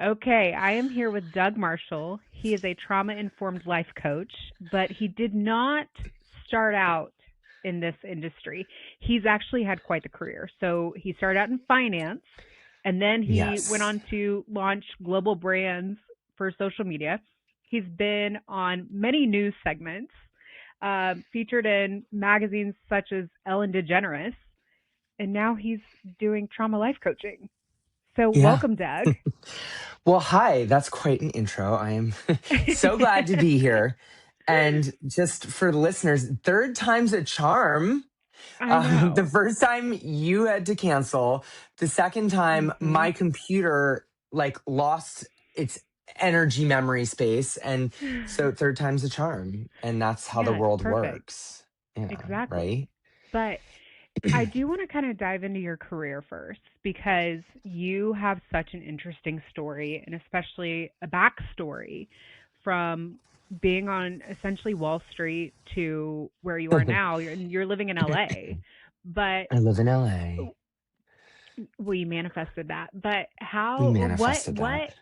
Okay, I am here with Doug Marshall. He is a trauma informed life coach, but he did not start out in this industry. He's actually had quite the career. So he started out in finance and then he went Yes. on to launch global brands for social media. He's been on many news segments, featured in magazines such as Ellen DeGeneres, and now he's doing trauma life coaching. So, Yeah. welcome, Doug. Well, hi. That's quite an intro. I am so glad to be here. And just for the listeners, third time's a charm. I The know. first time you had to cancel, the second time Mhm. my computer like lost its energy memory space. And so third time's a charm. And that's how the Yeah, it's world perfect. works. Yeah. Exactly. Right. But I do want to kind of dive into your career first because you have such an interesting story and especially a backstory from being on essentially Wall Street to where you are now. You're living in LA, but I live in LA. we manifested that. But We how? manifested that.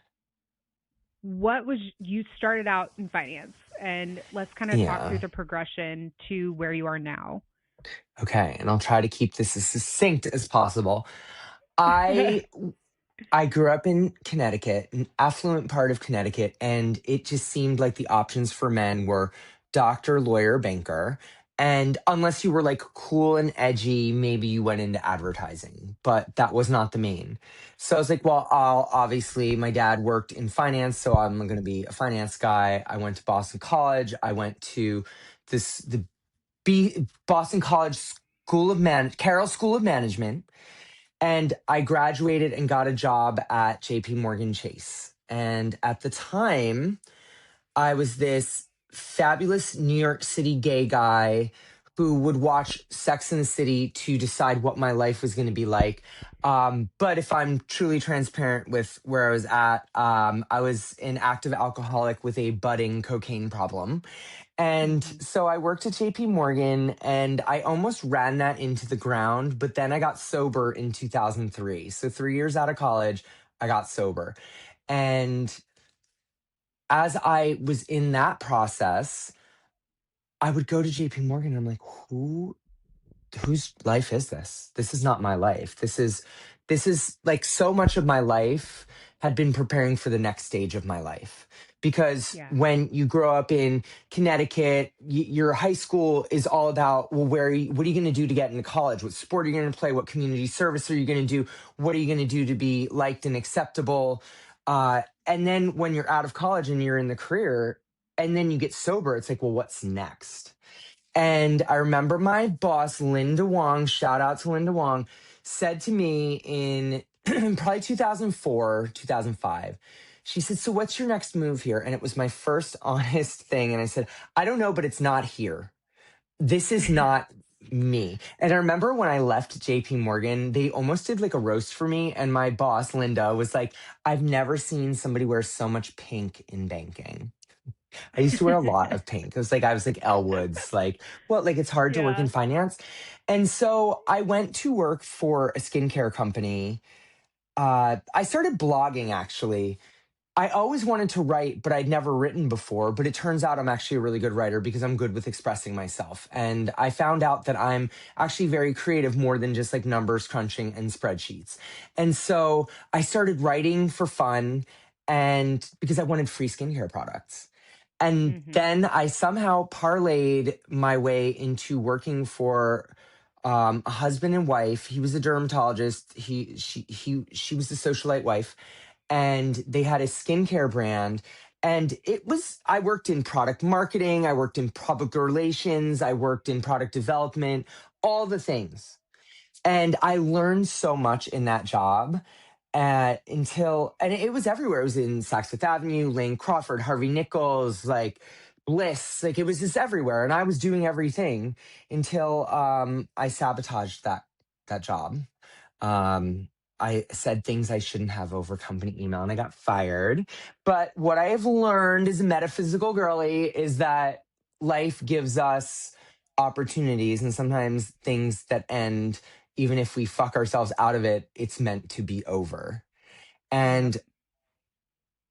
What was you started out in finance, and let's kind of talk through Yeah. the progression to where you are now. Okay, and I'll try to keep this as succinct as possible. I I grew up in Connecticut, an affluent part of Connecticut, and it just seemed like the options for men were doctor, lawyer, banker. And unless you were like cool and edgy, maybe you went into advertising, but that was not the main. So I was like, well, I'll obviously, my dad worked in finance, so I'm going to be a finance guy. I went to Boston College. I went to the Boston College Carroll School of Management, and I graduated and got a job at JP Morgan Chase. And at the time, I was this fabulous New York City gay guy who would watch Sex in the City to decide what my life was going to be like. But if I'm truly transparent with where I was at, I was an active alcoholic with a budding cocaine problem. And Mhm. so I worked at JP Morgan and I almost ran that into the ground, but then I got sober in 2003. So 3 years out of college, I got sober. And as I was in that process, I would go to JP Morgan and I'm like, whose life is this? This is not my life. This is like so much of my life had been preparing for the next stage of my life. Because Yeah. when you grow up in Connecticut, your high school is all about, well, what are you going to do to get into college? What sport are you going to play? What community service are you going to do? What are you going to do to be liked and acceptable? And then when you're out of college and you're in the career, and then you get sober, it's like, well, what's next? And I remember my boss, Linda Wong, shout out to Linda Wong, said to me in probably 2004, 2005, she said, so what's your next move here? And it was my first honest thing. And I said, I don't know, but it's not here. This is not me. And I remember when I left JP Morgan, they almost did like a roast for me. And my boss, Linda, was like, I've never seen somebody wear so much pink in banking. I used to wear a lot of pink. It was like I was like Elle Woods, like, well, like it's hard to work in Yeah. finance. And so I went to work for a skincare company. I started blogging actually. I always wanted to write, but I'd never written before. But it turns out I'm actually a really good writer because I'm good with expressing myself. And I found out that I'm actually very creative more than just like numbers crunching and spreadsheets. And so I started writing for fun and because I wanted free skincare products. And Mhm. then I somehow parlayed my way into working for a husband and wife. He was a dermatologist. She was the socialite wife, and they had a skincare brand. And I worked in product marketing, I worked in public relations, I worked in product development, all the things. And I learned so much in that job and it was everywhere. It was in Saks Fifth Avenue, Lane Crawford, Harvey Nichols, like Bliss, like it was just everywhere. And I was doing everything until I sabotaged that job. Um, I said things I shouldn't have over company email and I got fired. But what I have learned as a metaphysical girly is that life gives us opportunities and sometimes things that end, even if we fuck ourselves out of it, it's meant to be over. Yep. And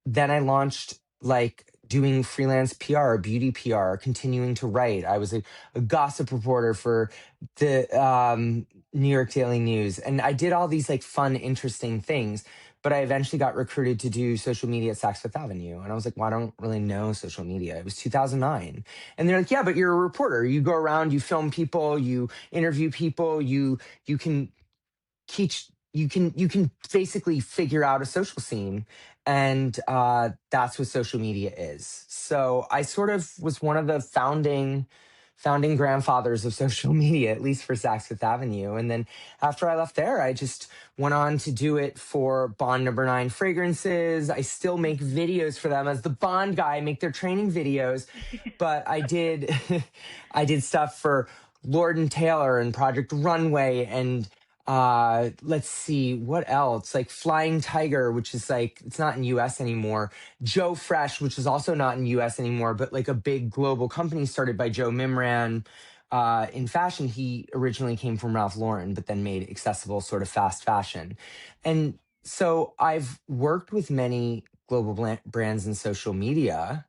then I launched like doing freelance PR, beauty PR, continuing to write. I was a gossip reporter for the New York Daily News. And I did all these like fun, interesting things. But I eventually got recruited to do social media at Saks Fifth Avenue. And I was like, well, I don't really know social media. It was 2009. And they're like, yeah, but you're a reporter. You go around, you film people, you interview people, you can teach you can basically figure out a social scene, and that's what social media is. So I sort of was one of the founding grandfathers of social media, at least for Saks Fifth Avenue. And then after I left there, I just went on to do it for Bond Number 9 fragrances. I still make videos for them as the Bond guy, I make their training videos. But I did I did stuff for Lord and Taylor and Project Runway, and let's see what else, like Flying Tiger, which is like, it's not in US anymore. Joe Fresh, which is also not in US anymore, but like a big global company started by Joe Mimran. In fashion, he originally came from Ralph Lauren, but then made accessible sort of fast fashion. And so I've worked with many global brands in social media,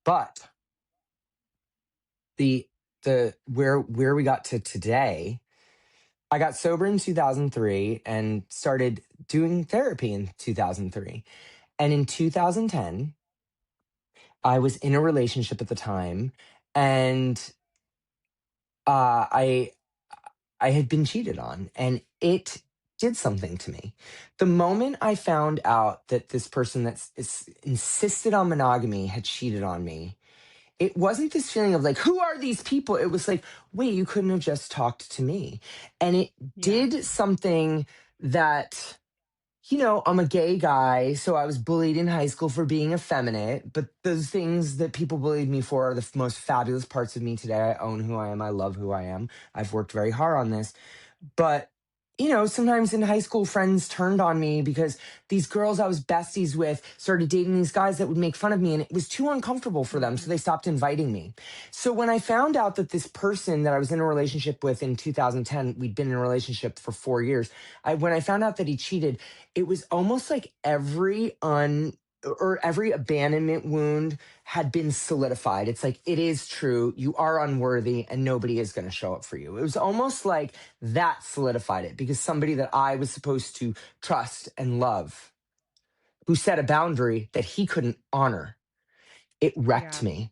but the where we got to today, I got sober in 2003 and started doing therapy in 2003. And in 2010, I was in a relationship at the time, and I had been cheated on, and it did something to me. The moment I found out that this person insisted on monogamy had cheated on me, it wasn't this feeling of like, who are these people? It was like, wait, you couldn't have just talked to me. And it Yeah. did something that, I'm a gay guy, so I was bullied in high school for being effeminate, but those things that people bullied me for are the most fabulous parts of me today. I own who I am. I love who I am. I've worked very hard on this. But, sometimes in high school, friends turned on me because these girls I was besties with started dating these guys that would make fun of me, and it was too uncomfortable for them. So Mhm. they stopped inviting me. So when I found out that this person that I was in a relationship with in 2010, we'd been in a relationship for 4 years. When I found out that he cheated, it was almost like every abandonment wound had been solidified. It's like, it is true. You are unworthy and nobody is going to show up for you. It was almost like that solidified it, because somebody that I was supposed to trust and love, who set a boundary that he couldn't honor, it wrecked Yeah. me.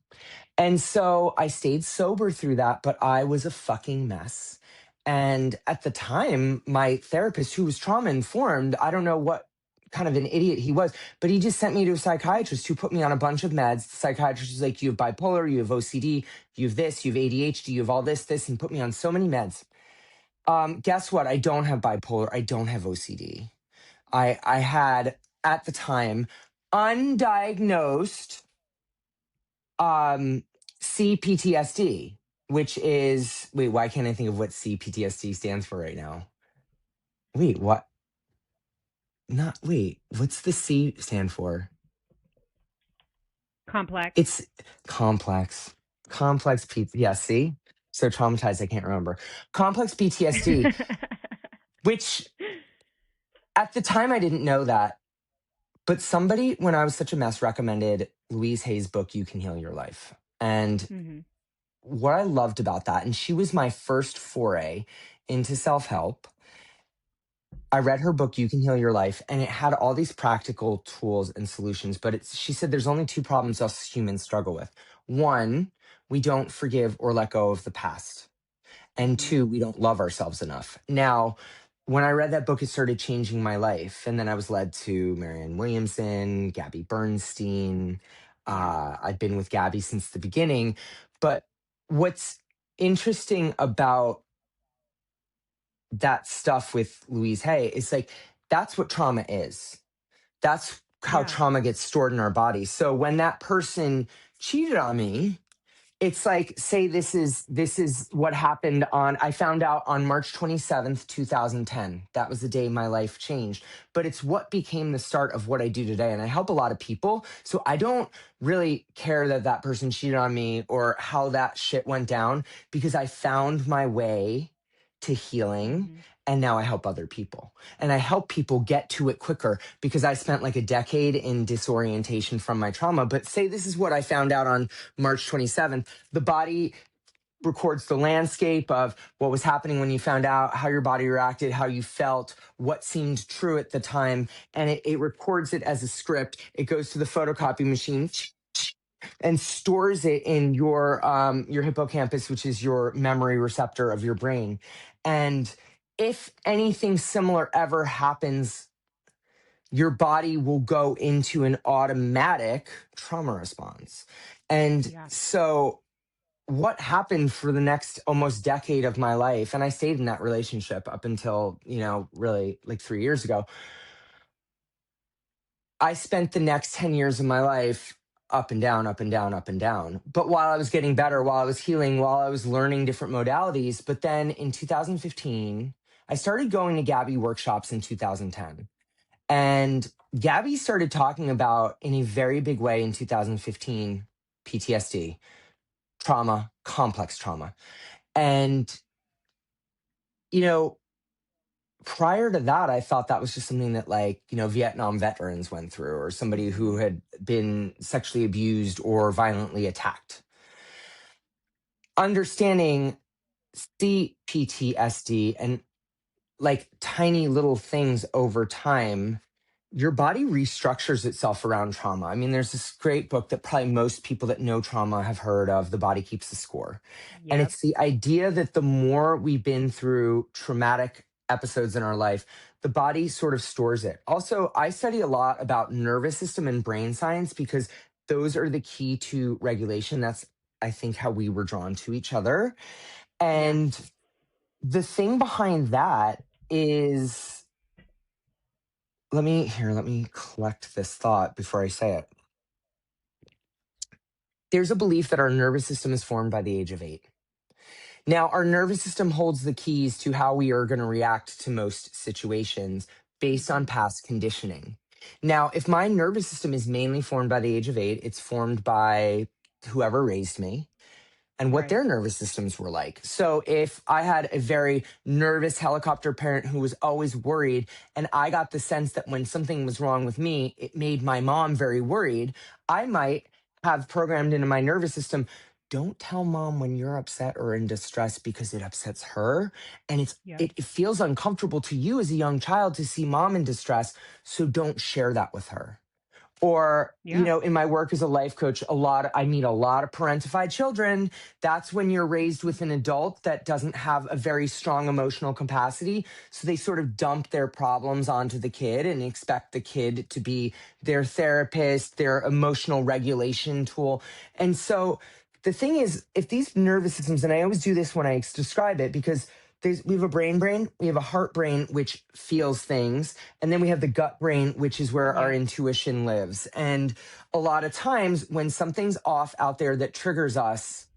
And so I stayed sober through that, but I was a fucking mess. And at the time, my therapist, who was trauma informed, I don't know what kind of an idiot he was, but he just sent me to a psychiatrist who put me on a bunch of meds. The psychiatrist was like, you have bipolar, you have OCD, you have this, you have ADHD, you have all this, and put me on so many meds. Guess what? I don't have bipolar. I don't have OCD. I had, at the time, undiagnosed um CPTSD, which is, wait, why can't I think of what CPTSD stands for right now? Wait, what? Not wait, what's the C stand for? Complex. It's complex. Complex P, yeah, see? So traumatized I can't remember. Complex PTSD, which at the time I didn't know that, but somebody when I was such a mess recommended Louise Hay's book You Can Heal Your Life. And Mhm. what I loved about that, and she was my first foray into self help. I read her book, You Can Heal Your Life, and it had all these practical tools and solutions. But she said there's only two problems us humans struggle with. One, we don't forgive or let go of the past. And Mhm. two, we don't love ourselves enough. Now, when I read that book, it started changing my life. And then I was led to Marianne Williamson, Gabby Bernstein. Yeah. I've been with Gabby since the beginning. But what's interesting about that stuff with Louise Hay is like, that's what trauma is. That's how Yeah. trauma gets stored in our bodies. So when that person cheated on me, it's like, say this is what happened on, I found out on March 27th, 2010. That was the day my life changed. But it's what became the start of what I do today. And I help a lot of people. So I don't really care that that person cheated on me or how that shit went down, because I found my way to healing. Mhm. And now I help other people. And I help people get to it quicker because I spent like a decade in disorientation from my trauma. But say this is what I found out on March 27th. The body records the landscape of what was happening when you found out, how your body reacted, how you felt, what seemed true at the time. And it records it as a script. It goes to the photocopy machine and stores it in your hippocampus, which is your memory receptor of your brain. And if anything similar ever happens, your body will go into an automatic trauma response. And Yeah. so what happened for the next almost decade of my life, and I stayed in that relationship up until, really like 3 years ago. I spent the next 10 years of my life up and down, up and down, up and down. But while I was getting better, while I was healing, while I was learning different modalities, but then in 2015, I started going to Gabby workshops in 2010. And Gabby started talking about, in a very big way in 2015, PTSD, trauma, complex trauma. And, you know, prior to that, I thought that was just something that, like, Vietnam veterans went through, or somebody who Mhm. had been sexually abused or violently attacked. Understanding CPTSD and like tiny little things over time, your body restructures itself around trauma. I mean, there's this great book that probably most people that know trauma have heard of, The Body Keeps the Score. And Yep. it's the idea that the more we've been through traumatic episodes in our life, the body sort of stores it. Also, I study a lot about nervous system and brain science because those are the key to regulation. That's, I think, how we were drawn to each other. Yeah. And the thing behind that is, let me collect this thought before I say it. There's a belief that our nervous system is formed by the age of 8. Now, our nervous system holds the keys to how we are going to react to most situations based on Mhm. past conditioning. Now, if my nervous system is mainly formed by the age of 8, it's formed by whoever raised me and what Right. their nervous systems were like. So if I had a very nervous helicopter parent who was always worried, and I got the sense that when something was wrong with me, it made my mom very worried, I might have programmed into my nervous system, don't tell mom when you're upset or in distress because it upsets her. And Yep. it feels uncomfortable to you as a young child to see mom in distress. So don't share that with her. Or, Yeah. in my work as a life coach, I meet a lot of parentified children. That's when you're raised with an adult that doesn't have a very strong emotional capacity. So they sort of dump their problems onto the kid and expect the kid to be their therapist, their emotional regulation tool. And so the thing is, if these nervous systems, and I always do this when I describe it, because we have a brain, we have a heart brain, which feels things, and then we have the gut brain, which is where our Yep. intuition lives. And a lot of times when something's off out there that triggers us,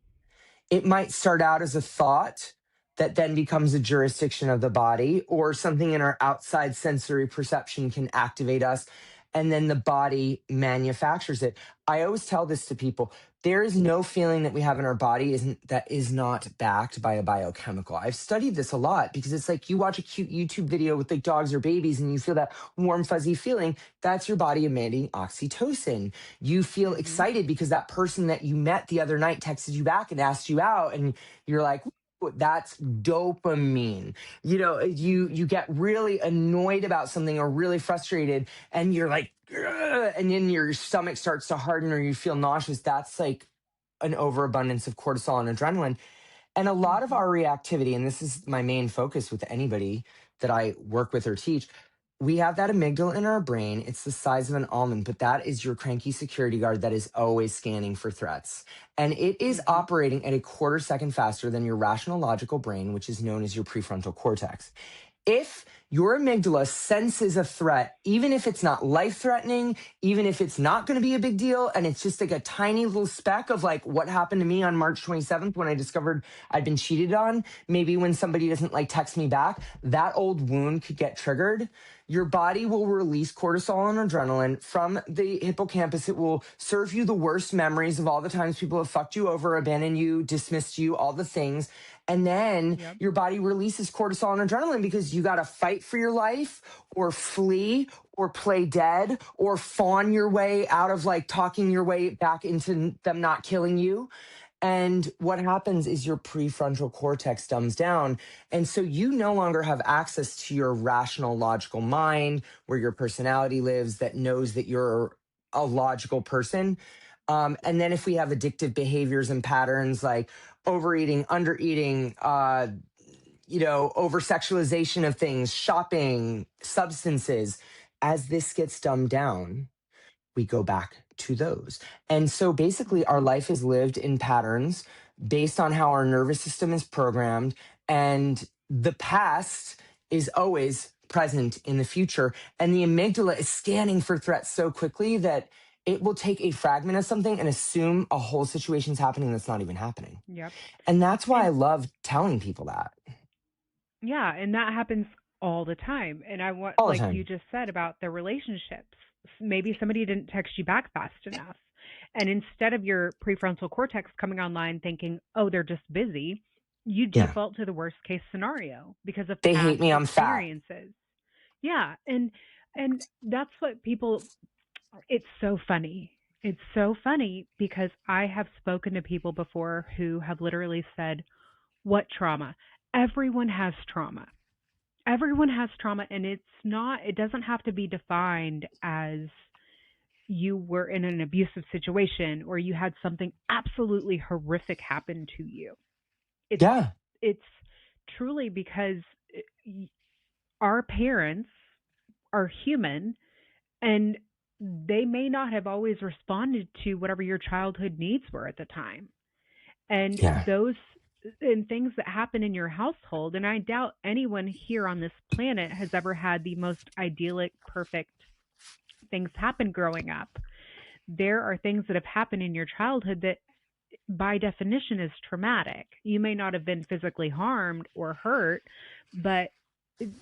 it might start out as a thought that then becomes a jurisdiction of the body, or something in our outside sensory perception can activate us, and then the body manufactures it. I always tell this to people. There is no feeling that we have in our body that is not backed by a biochemical. I've studied this a lot because it's like you watch a cute YouTube video with like dogs or babies and you feel that warm fuzzy feeling. That's your body emitting oxytocin. You feel Mhm. excited because that person that you met the other night texted you back and asked you out, and you're like, "Ooh, that's dopamine." You get really annoyed about something or really frustrated, and you're like, "Ugh," and then your stomach starts to harden or you feel nauseous. That's like an overabundance of cortisol and adrenaline. And a lot of Mhm. our reactivity, and this is my main focus with anybody that I work with or teach, we have that amygdala in our brain. It's the size of an almond, but that is your cranky security guard that is always scanning for threats. And it is Mhm. operating at a quarter second faster than your rational logical brain, which is known as your prefrontal cortex. If your amygdala senses a threat, even if it's not life threatening, even if it's not going to be a big deal, and it's just like a tiny little speck of like what happened to me on March 27th when I discovered I'd been cheated on, maybe when somebody doesn't like text me back, that old wound could get triggered. your body will release cortisol and adrenaline from the hippocampus. It will serve you the worst memories of all the times people have fucked you over, abandoned you, dismissed you, all the things. And then Yep. your body releases cortisol and adrenaline because you got to fight for your life or flee or play dead or fawn your way out of like talking your way back into them not killing you. And what happens is your prefrontal cortex dumbs down. And so you no longer have access to your rational, logical mind where your personality lives that knows that you're a logical person. And then if we have addictive behaviors and patterns like overeating, undereating, over sexualization of things, shopping, substances, as this gets dumbed down, we go back to those. And so basically, our Mhm. life is lived in patterns based on how our nervous system is programmed. And the past is always present in the future. And the amygdala is scanning for threats so quickly that it will take a fragment of something and assume a whole situation's happening that's not even happening. Yep. And that's why I And love telling people that yeah, and that happens all the time. And I want, all the like you time. just said about the relationships, maybe somebody didn't text you back fast enough. And instead of your prefrontal cortex coming online thinking, oh, they're just busy, you Yeah. default to the worst case scenario because of They hate past me. I'm fat. experiences. Yeah. And that's what people, it's so funny. It's so funny because I have spoken to people before who have literally said, what trauma? Everyone has trauma. Everyone has trauma, and it doesn't have to be defined as you were in an abusive situation or you had something absolutely horrific happen to you. It's Yeah. it's truly because our parents are human, and they may not have always responded to whatever your childhood needs were at the time. And Yeah. those and things that happen in your household, and I doubt anyone here on this planet has ever had the most idyllic, perfect things happen growing up. There are things that have happened in your childhood that by definition is traumatic. You may not have been physically harmed or hurt, but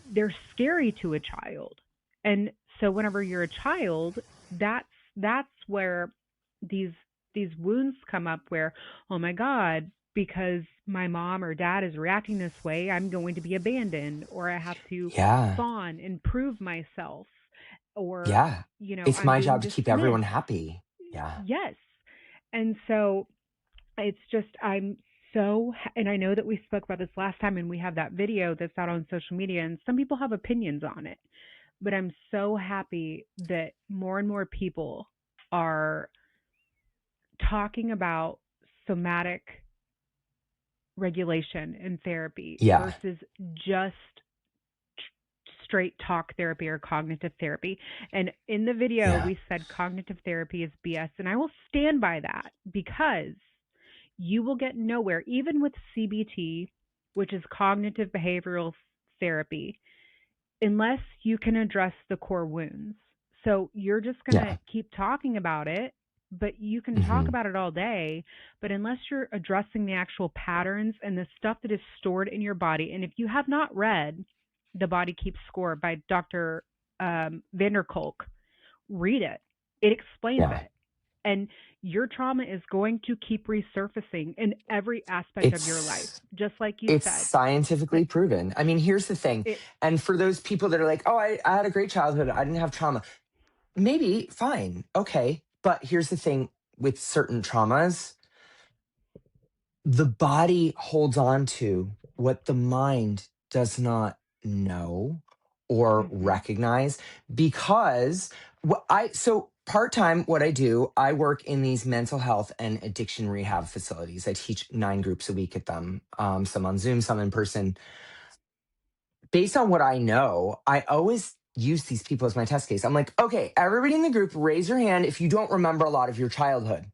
they're scary to a child. And so whenever you're a child, that's that's where these these wounds come up where, oh my god, because my mom or dad is reacting this way, I'm going to be abandoned or I have to Yeah. fawn and prove myself or Yeah. It's I'm my being job to keep everyone dismissed. happy. Yeah. Yes. And so it's just and I know that we spoke about this last time and we have that video that's out on social media and some people have opinions on it, but I'm so happy that more and more people are talking about somatic regulation in therapy Yeah. versus just straight talk therapy or cognitive therapy. And in the video, Yeah. we said cognitive therapy is BS. And I will stand by that because you will get nowhere, even with CBT, which is cognitive behavioral therapy, unless you can address the core wounds. So you're just going to Yeah. keep talking about it, but you can talk Hmm. about it all day. But unless you're addressing the actual patterns and the stuff that is stored in your body, and if you have not read The Body Keeps Score by Dr. Vanderkolk, read it. It explains Yeah. it. And your trauma is going to keep resurfacing in every aspect of your life, It's just like you it's said. scientifically But proven. I mean, here's the thing. it, And for those people that are like, "Oh, I had a great childhood. I didn't have trauma." Maybe fine. Okay. But here's the thing with certain traumas, the body holds on to what the mind does not know or mhm, recognize because so part-time what I do, I work in these mental health and addiction rehab facilities. I teach 9 groups a week at them, some on Zoom, some in person. Based on what I know, I always use these people as my test case. I'm like, okay, everybody in the group, raise your hand if you don't remember a lot of your childhood.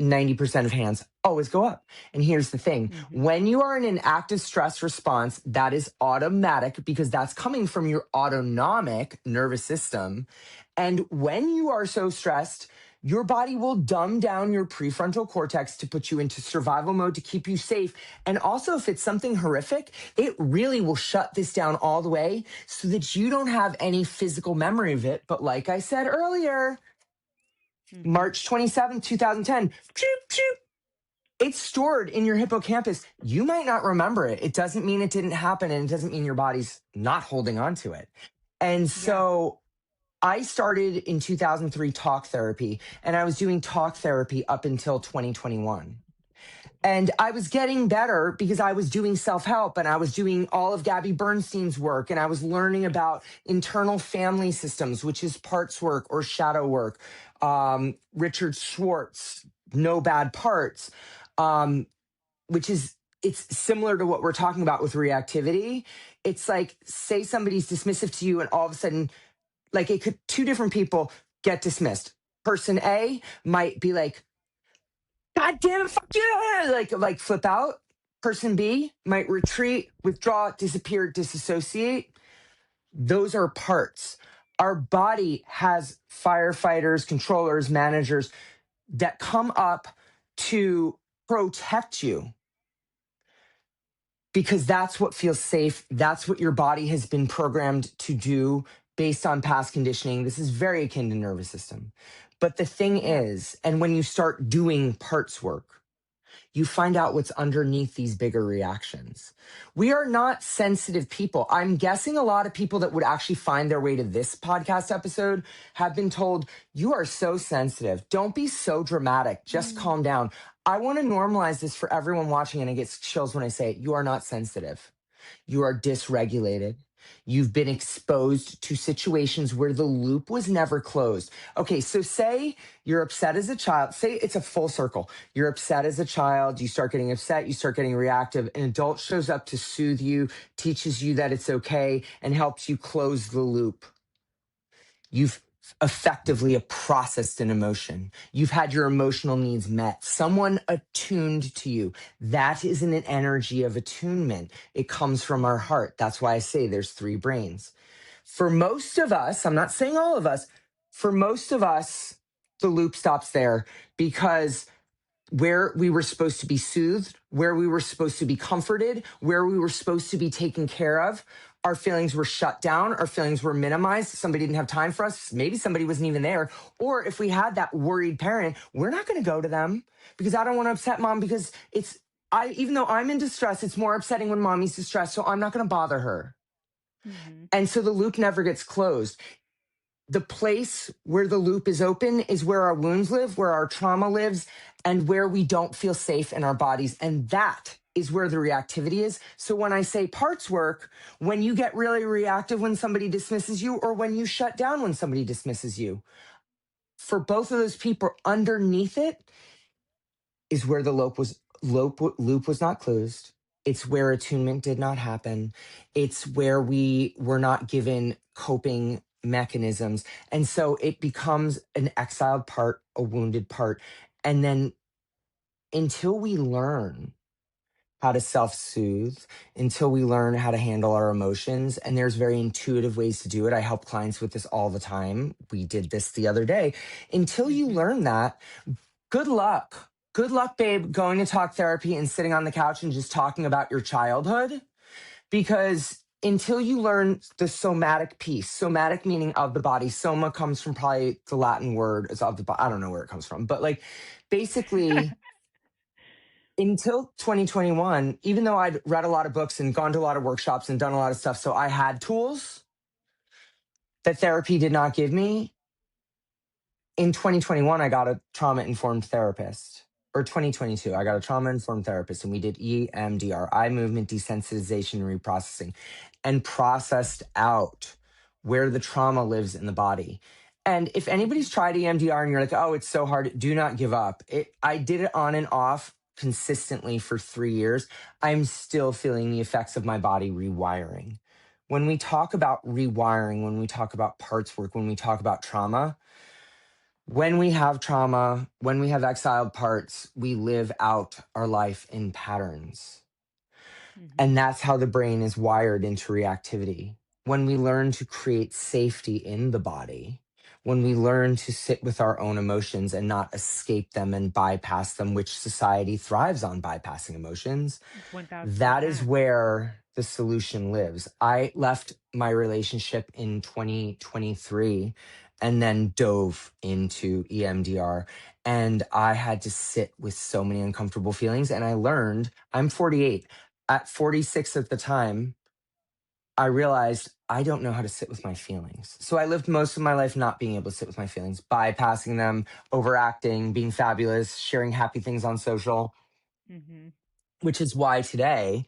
90% of hands always go up. And here's the thing, mhm, when you are in an active stress response, that is automatic because that's coming from your autonomic nervous system. And when you are so stressed, Your body will dumb down your prefrontal cortex to put you into survival mode to keep you safe. And also, if it's something horrific, it really will shut this down all the way so that you don't have any physical memory of it. But like I said earlier, Mhm. March 27th, 2010, choop, choop, it's stored in your hippocampus. You might not remember it. It doesn't mean it didn't happen, and it doesn't mean your body's not holding on to it. And Yeah. so I started in 2003 talk therapy, and I was doing talk therapy up until 2021. And I was getting better because I was doing self help and I was doing all of Gabby Bernstein's work and I was learning about internal family systems, which is parts work or shadow work. Richard Schwartz, No Bad Parts, um, which is it's similar to what we're talking about with reactivity. It's like, say somebody's dismissive to you, and all of a sudden, like it could, two different people get dismissed. Person A might be like, God damn it, fuck you, like flip out. Person B might retreat, withdraw, disappear, disassociate. Those are parts. Our body has firefighters, controllers, managers that come up to protect you because that's what feels safe. That's what your body has been programmed to do based on past conditioning. This is very akin to nervous system. But the thing Yeah. is, and when you start doing parts work, you find out what's underneath these bigger reactions. We are not sensitive people. I'm guessing a lot of people that would actually find their way to this podcast episode have been told, you are so sensitive. Don't be so dramatic. Just Mm. calm down. I want to normalize this for everyone watching, and it gets chills when I say it. You are not sensitive. You are dysregulated. You've been exposed to situations where the loop was never closed. Okay, so say you're upset as a child. Say it's a full circle. You're upset as a child. You start getting upset. You start getting reactive. An adult shows up to soothe you, teaches you that it's okay, and helps you close the loop. You've effectively processed an emotion. You've had your emotional needs met. Someone attuned to you. That is an energy of attunement. It comes from our Mhm. heart. That's why I say there's three brains. For most of us, I'm not saying all of us, for most of us, the loop stops there because where we were supposed to be soothed, where we were supposed to be comforted, where we were supposed to be taken care of, our feelings were shut down, our feelings were minimized. Somebody didn't have time for us. Maybe somebody wasn't even there. Or if we had that worried parent, we're not going to go to them because I don't want to upset mom because even though I'm in distress, it's more upsetting when mommy's distressed. So I'm not going to bother her. Mhm. And so the loop never gets closed. The place where the loop is open is where our wounds live, where our trauma lives, and where we don't feel safe in our bodies. And that is where the reactivity is. So when I say parts work, when you get really reactive when somebody dismisses you, or when you shut down when somebody dismisses you, for both of those people, underneath it is where the loop was not closed. It's where attunement did not happen. It's where we were not given coping mechanisms. And so it becomes an exiled part, a wounded part. And then until we learn how to self soothe, until we learn how to handle our emotions, and there's very intuitive ways to do it. I help clients with this all the time. We did this the other day. Until you Mhm. learn that, good luck. Good luck, babe, going to talk therapy and sitting on the couch and just talking about your childhood. Because until you learn the somatic piece, somatic meaning of the body, soma comes from probably the Latin word is of the body. I don't know where it comes from, but like basically until 2021, even though I'd read a lot of books and gone to a lot of workshops and done a lot of stuff, so I had tools that therapy did not give me. In 2021, I got a trauma informed therapist. Or 2022, I got a trauma informed therapist, and we did EMDR, eye movement desensitization and reprocessing, and processed out where the trauma lives in the body. And if anybody's Mhm. tried EMDR and you're like, oh, it's so hard, do not give up. I did it on and off consistently for 3 years. I'm still feeling the effects of my body rewiring. When we talk about rewiring, when we talk about parts work, when we talk about trauma, when we have trauma, when we have exiled parts, we live out our life in patterns. And Mhm. that's how the brain is wired into reactivity. When we learn to create safety in the body, when we learn to sit with our own emotions and not escape them and bypass them, which society thrives on bypassing emotions, that is 1000%. where the solution lives. I left my relationship in 2023 and then dove into EMDR. And I had to sit with so many uncomfortable feelings. And I learned, I'm 48. At 46 at the time, I realized I don't know how to sit with my feelings. So I lived most of my life not being able to sit with my feelings, bypassing them, overacting, being fabulous, sharing happy things on social, Mhm. which is why today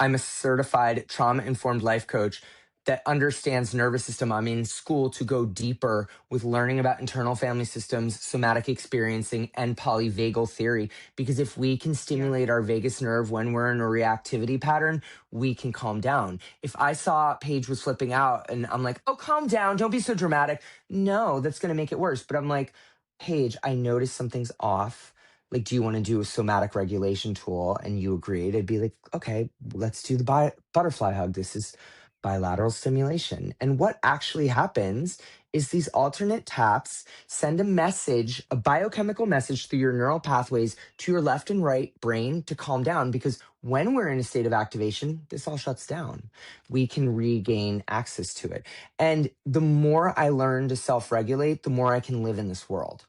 I'm a certified trauma informed life coach that understands nervous system. I'm in school to go deeper with learning about internal family systems, somatic experiencing, and polyvagal theory. Because if we can Yeah. stimulate our vagus nerve when we're in a reactivity pattern, we can calm down. If I saw Paige was flipping out and I'm like, oh, calm down, don't be so dramatic. No, that's going to make it worse. But I'm like, Paige, I noticed something's off. Like, do you want to do a somatic regulation tool? And you agreed. I'd be like, okay, let's do the butterfly hug. This is bilateral stimulation. And what actually happens is these alternate taps send a message, a biochemical message through your neural pathways to your left and right brain to calm down. Because when we're in a state of activation, this all shuts down. We can regain access to it. And the more I learn to self regulate, the more I can live in this world.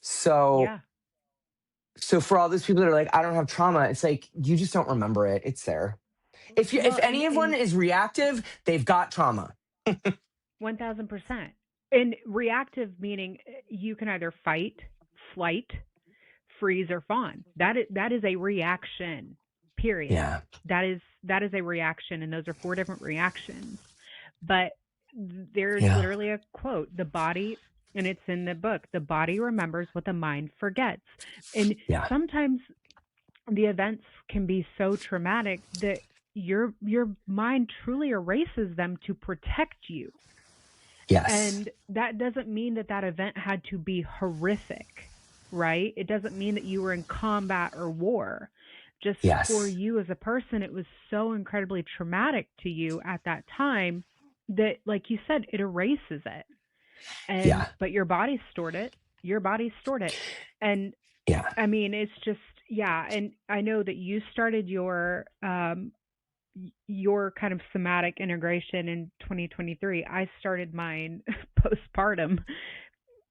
So Yeah. so for all those people that are like, I don't have trauma, it's like you just don't remember it. It's there. If Well, anyone and is reactive, they've got trauma. 1000%. And reactive meaning you can either fight, flight, freeze, or fawn. That is a reaction. Period. Yeah. That is a reaction, and those are four different reactions. But there's Yeah. literally a quote: "The body," and it's in the book. "The body remembers what the mind forgets." And Yeah. sometimes the events can be so traumatic that your mind truly erases them to protect you. Yes. And that doesn't mean that that event had to be horrific, right? It doesn't mean that you were in combat or war. Just for Yes. you as a person, it was so incredibly traumatic to you at that time that, like you said, it erases it. And, Yeah. but your body stored it. Your body stored it. And Yeah. I mean, it's just, yeah. And I know that you started your kind of somatic integration in 2023. I started mine postpartum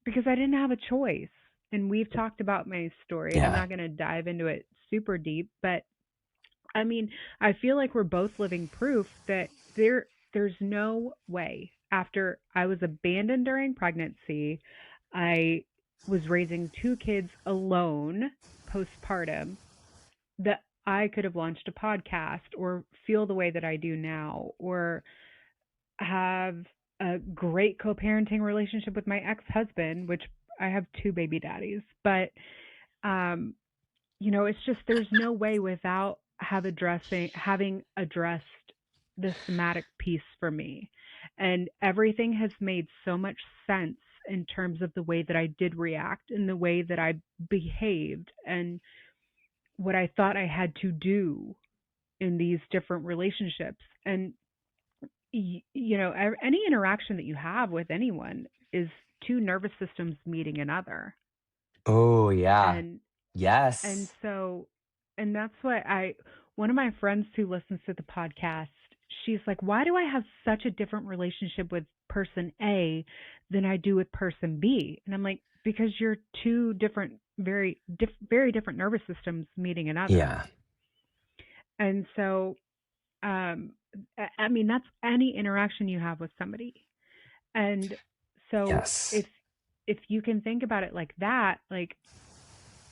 because I didn't have a choice. And we've talked about my story, and I'm Yeah. not going to dive into it super deep, but I mean, I feel like we're both living proof that there's no way after I was abandoned during pregnancy, I was raising two kids alone postpartum, that I could have launched a podcast or feel the way that I do now or have a great co-parenting relationship with my ex-husband, which I have two baby daddies. But um it's just there's no way without having addressed the somatic piece for me. And everything has made so much sense in terms of the way that I did react and the way that I behaved and what I thought I had to do in these different relationships. And any interaction that you have with anyone is two nervous systems meeting another. Oh, yeah. And and Yes. so and that's what I one of my friends who listens to the podcast, she's like, "Why do I have such a different relationship with person A than I do with person B?" And I'm like, "Because you're two different very different nervous systems meeting another." Yeah. And so um I mean, that's any interaction you have with somebody. And so Yes. if you can think about it like that, like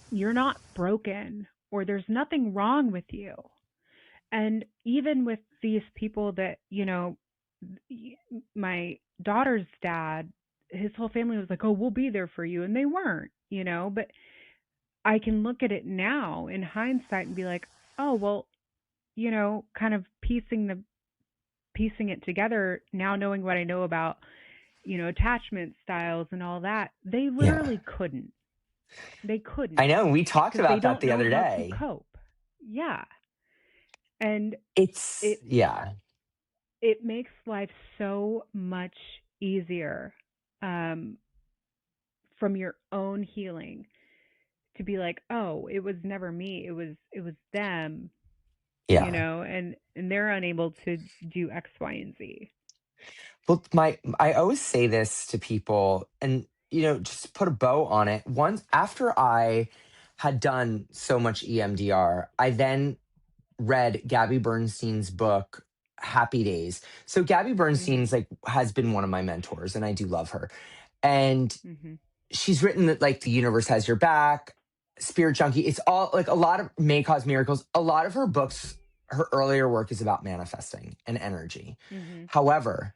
you're not broken or there's nothing wrong with you. And even with these people that, my daughter's dad, his whole family was like, "Oh, we'll be there for you." And they weren't. But I can look at it now in hindsight and be like, "Oh, well, kind of piecing it together now, knowing what I know about, attachment styles and all that, they Yeah. literally couldn't. They I couldn't know. We talked because they about that don't the know other how to day. cope." Yeah. And It's, it yeah. it makes life so much easier. Um from your own healing to be like, "Oh, it was never me. It was them," Yeah. and they're unable to do X, Y, and Z. Well, I always say this to people, and just to put a bow on it. Once after I had done so much EMDR, I then read Gabby Bernstein's book Happy Days. So Gabby Mhm. Bernstein's like has been one of my mentors, and I do love her. And Mhm. she's written that like the universe has your back, Spirit Junkie. It's all like a lot of May Cause Miracles. A lot of her books, her earlier work is about manifesting and energy. Mhm. However,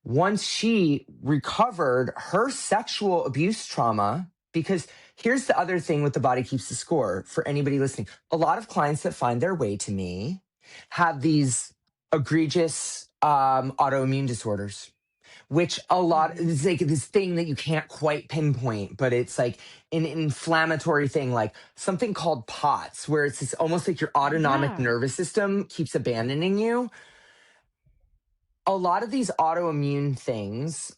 once she recovered her sexual abuse trauma, because here's the other thing with the body keeps the score for anybody listening. A lot of clients that find their way to me have these egregious autoimmune disorders, which a lot Mhm. is like this thing that you can't quite pinpoint, but it's like an inflammatory thing, like something called POTS, where it's this, almost like your autonomic Yeah. nervous system keeps abandoning you. A lot of these autoimmune things,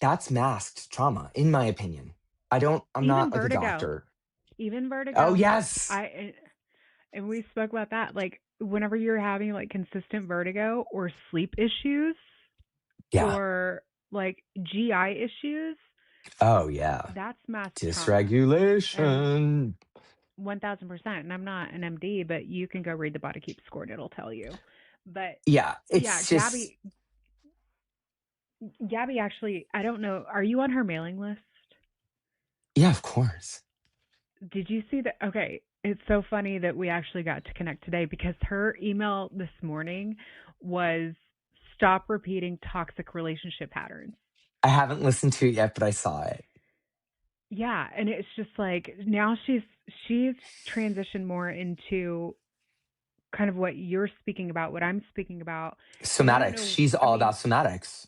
that's masked trauma, in my opinion. I'm Even not like a vertigo. doctor. Even Oh, vertigo. yes. I and we spoke about that. Like whenever you're having like consistent vertigo or sleep issues Yeah. or like GI issues, Oh, yeah. that's mass trauma. And Dysregulation. 1000%. And I'm not an MD, but you can go read the Body Keeps Score and it'll tell you. But Yeah. yeah, It's just, Gabby actually, I don't know, are you on her mailing list? yeah, of course. Did you see that? Okay, it's so funny that we actually got to connect today because her email this morning was stop repeating toxic relationship patterns. I haven't listened to it yet, but I saw it. Yeah, and it's just like now she's transitioned more into kind of what you're speaking about, what I'm speaking about, and I don't Somatics. know, She's I all mean, about somatics.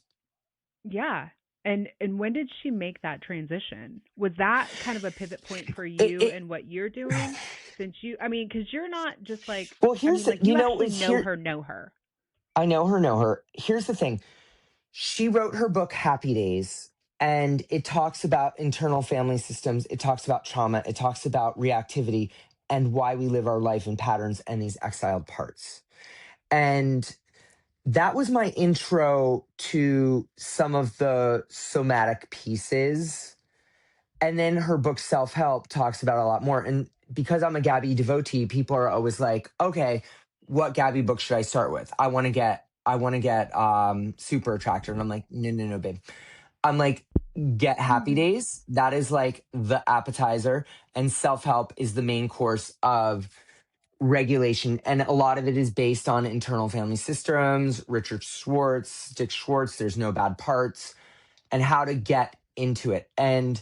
yeah. And when did she make that transition? Was that kind of a pivot point for It, you it, and what you're doing since you I mean, cuz you're not just like well, I here's mean, the, like you actually it's here. know her. I know her. Here's the thing. She wrote her book Happy Days, and it talks about internal family systems. It talks about trauma. It talks about reactivity and why we live our life in patterns and these exiled parts. And that was my intro to some of the somatic pieces. And then her book Self Help talks about it a lot more. And because I'm a Gabby devotee, people are always like, okay, what Gabby book should I start with? I want to get Super Attractor. And I'm like, no, babe. I'm like, get Happy Mhm. Days. That is like the appetizer, and Self Help is the main course of regulation. And a lot of it is based on internal family systems, Richard Schwartz, Dick Schwartz, there's no bad parts, and how to get into it. And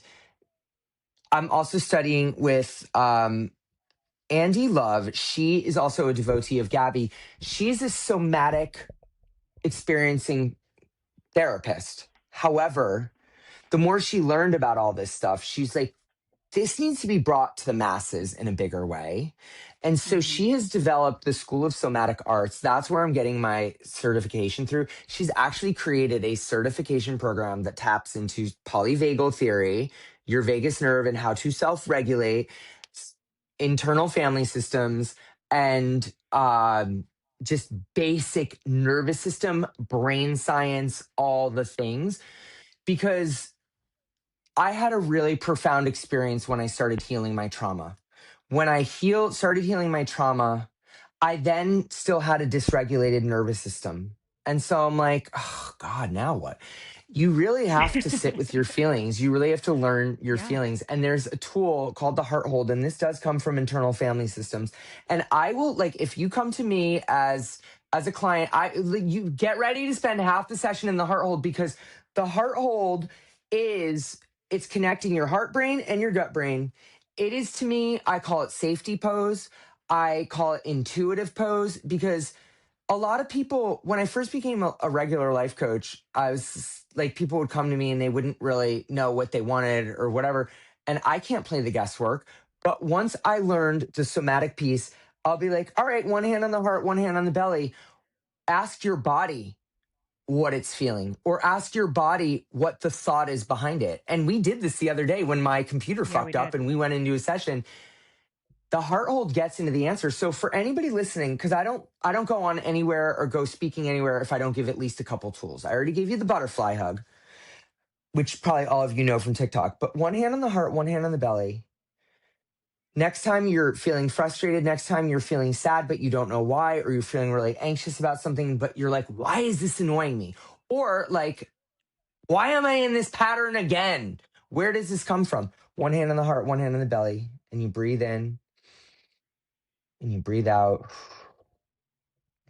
I'm also studying with Andy Love. She is also a devotee of Gabby. She's a somatic experiencing therapist. However, the more she learned about all this stuff, she's like, this needs to be brought to the masses in a bigger way. And so Mhm. she has developed the School of Somatic Arts. That's where I'm getting my certification through. She's actually created a certification program that taps into polyvagal theory, your vagus nerve, and how to self regulate, internal family systems, and just basic nervous system, brain science, all the things. Because I had a really profound experience when I started healing my trauma. When I started healing my trauma, I then still had a dysregulated nervous system. And so I'm like, oh God, now what? You really have to sit with your feelings. You really have to learn your Yeah. feelings. And there's a tool called the heart hold, and this does come from internal family systems. And I will like if you come to me as a client, you get ready to spend half the session in the heart hold, because the heart hold is it's connecting your heart brain and your gut brain. It is, to me, I call it safety pose. I call it intuitive pose, because a lot of people, when I first became a regular life coach, I was like, people would come to me and they wouldn't really know what they wanted or whatever. And I can't play the guesswork. But once I learned the somatic piece, I'll be like, all right, one hand on the heart, one hand on the belly. Ask your body, what it's feeling, or ask your body what the thought is behind it. And we did this the other day when my computer Yeah, we fucked up did. and we went into a session. The heart hold gets into the answer. So for anybody listening, because I don't go on anywhere or go speaking anywhere if I don't give at least a couple tools. I already gave you the butterfly hug, which probably all of you know from TikTok, but one hand on the heart, one hand on the belly. Next time you're feeling frustrated, next time you're feeling sad, but you don't know why, or you're feeling really anxious about something, but you're like, why is this annoying me? Or like, why am I in this pattern again? Where does this come from? One hand on the heart, one hand on the belly, and you breathe in and you breathe out.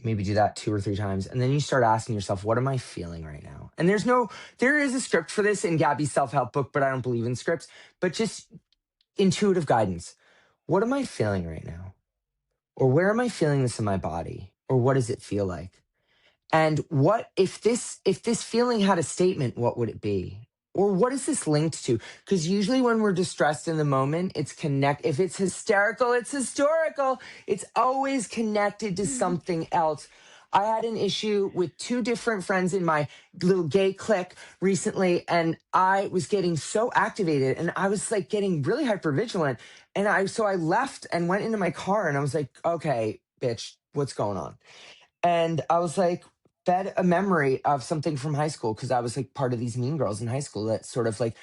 Maybe do that 2 or 3 times. And then you start asking yourself, what am I feeling right now? And there is a script for this in Gabby's self help book, but I don't believe in scripts, but just intuitive guidance. What am I feeling right now? Or where am I feeling this in my body? Or what does it feel like? And what if this feeling had a statement, what would it be? Or what is this linked to? Because usually when we're distressed in the moment, it's connect. If it's hysterical, it's historical. It's always connected to something else. I had an issue with two different friends in my little gay clique recently, and I was getting so activated and I was like getting really hypervigilant. And I left and went into my car and I was like, okay, bitch, what's going on? And I was like, fed a memory of something from high school because I was like part of these mean girls in high school that sort of like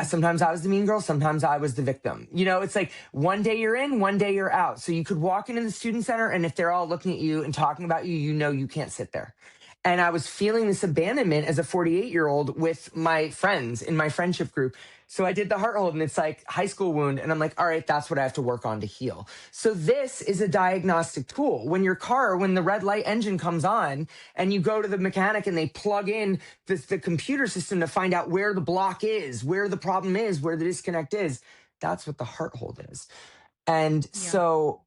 sometimes I was the mean girl, sometimes I was the victim. You know, it's like one day you're in, one day you're out. So you could walk into the student center, and if they're all looking at you and talking about you, you know you can't sit there. And I was feeling this abandonment as a 48-year-old with my friends in my friendship group. So I did the heart hold, and it's like high school wound. And I'm like, all right, that's what I have to work on to heal. So this is a diagnostic tool. When the red light engine comes on and you go to the mechanic and they plug in the computer system to find out where the block is, where the problem is, where the disconnect is, that's what the heart hold is. And Yeah. so,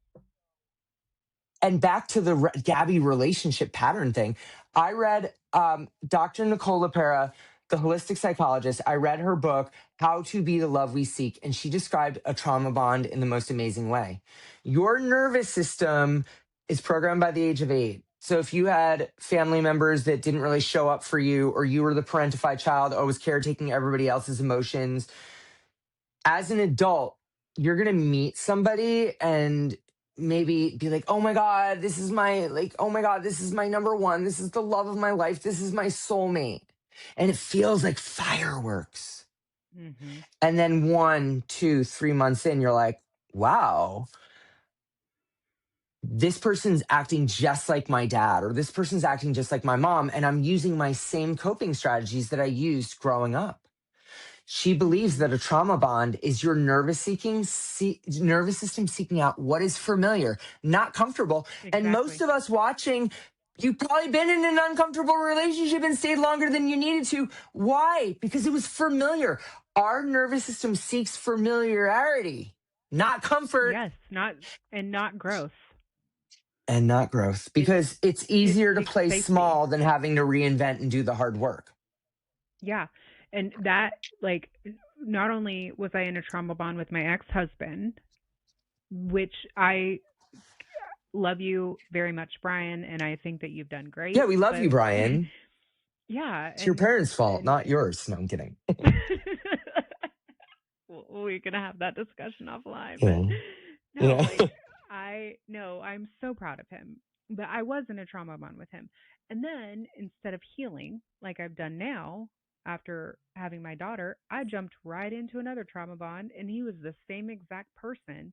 and back to the Gabby relationship pattern thing, I read Dr. Nicole LaPera, the holistic psychologist. I read her book, How to Be the Love We Seek, and she described a trauma bond in the most amazing way. Your nervous system is programmed by the age of 8. So if you had family members that didn't really show up for you, or you were the parentified child, always caretaking everybody else's emotions, as an adult, you're going to meet somebody and maybe be like, oh my God, this is my, like, oh my God, this is my number one. This is the love of my life. This is my soulmate. And it feels like fireworks. Mm-hmm. And then 1, 2, 3 months in, you're like, wow, this person's acting just like my dad, or this person's acting just like my mom. And I'm using my same coping strategies that I used growing up. She believes Mm-hmm. that a trauma bond is your nervous system seeking out what is familiar, not comfortable. And most Exactly. of us watching, you've probably been in an uncomfortable relationship and stayed longer than you needed to. Why? Because it was familiar. Our nervous system seeks familiarity, not comfort Yes, not growth. and not growth, It because it's it easier to seeks play safety. small than having to reinvent and do the hard work. Yeah. And that, like, not only was I in a trauma bond with my ex-husband, which I love you very much, Brian, and I think that you've done Yeah, great, we love but you, Brian. yeah, It's your parents' fault, and not yours. No, I'm kidding. we're gonna have that discussion offline. But Yeah. no, Yeah. like I no, I'm so proud of him. But I was in a trauma bond with him. And then instead of healing like I've done now after having my daughter, I jumped right into another trauma bond, and he was the same exact person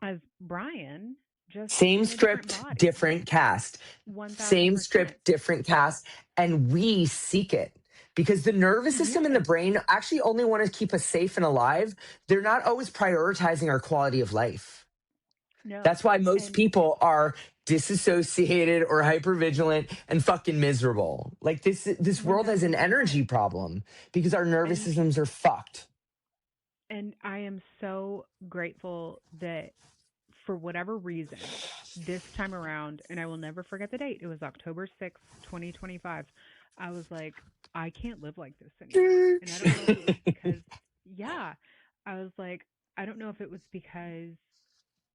as Brian, just Same in a different script, body. different cast. Same 1000%. script, different cast. And we seek it because the nervous system and the Yes. brain actually only want to keep us safe and alive. They're not always prioritizing our quality of life. No. That's why most And people are disassociated or hypervigilant and fucking miserable. Like this world has an 1000%. energy problem because our nervous And systems are fucked. I am so grateful that for whatever reason, this time around, and I will never forget the date. It was October 6th, 2025. I was like, I can't live like this anymore. And I don't know if it was because, yeah, I was like, I don't know if it was because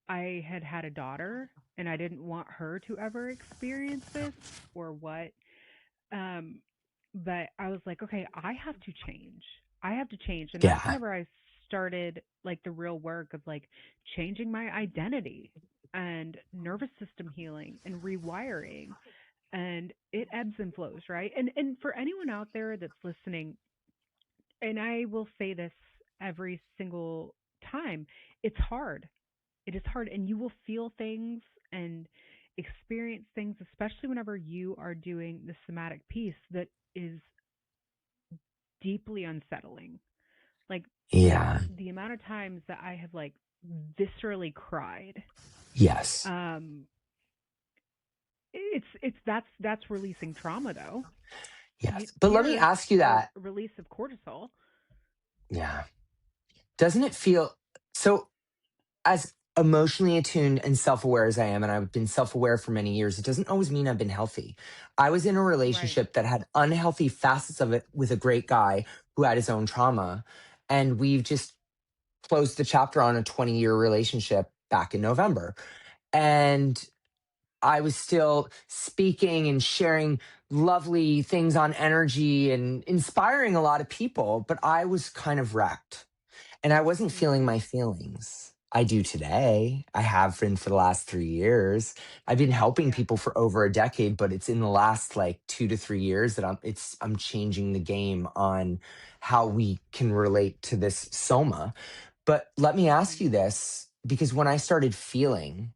I had had a daughter and I didn't want her to ever experience this or what. Um, but I was like, okay, I have to change. I have to change. And that's Yeah. whenever I started like the real work of like changing my identity and nervous system healing and rewiring. And it ebbs and flows, right? And for anyone out there that's listening, and I will say this every single time, it's hard. It is hard, and you will feel things and experience things, especially whenever you are doing the somatic piece that is deeply unsettling. Like Yeah. the amount of times that I have like viscerally cried, Yes. um, it's that's releasing trauma though. Yes. But let me Tears ask you are that. a release of cortisol. Yeah. Doesn't it feel so, as emotionally attuned and self-aware as I am, and I've been self-aware for many years, it doesn't always mean I've been healthy. I was in a Right. relationship that had unhealthy facets of it with a great guy who had his own trauma. And we've just closed the chapter on a 20-year relationship back in November. And I was still speaking and sharing lovely things on energy and inspiring a lot of people, but I was kind of wrecked and I wasn't feeling Yeah. my feelings. I do today. I have been for the last 3 years. I've been helping Yeah. people for over a decade, but it's in the last like 2 to 3 years that I'm changing the game on how we can relate to this soma. But let me ask Mhm. you this, because when I started feeling,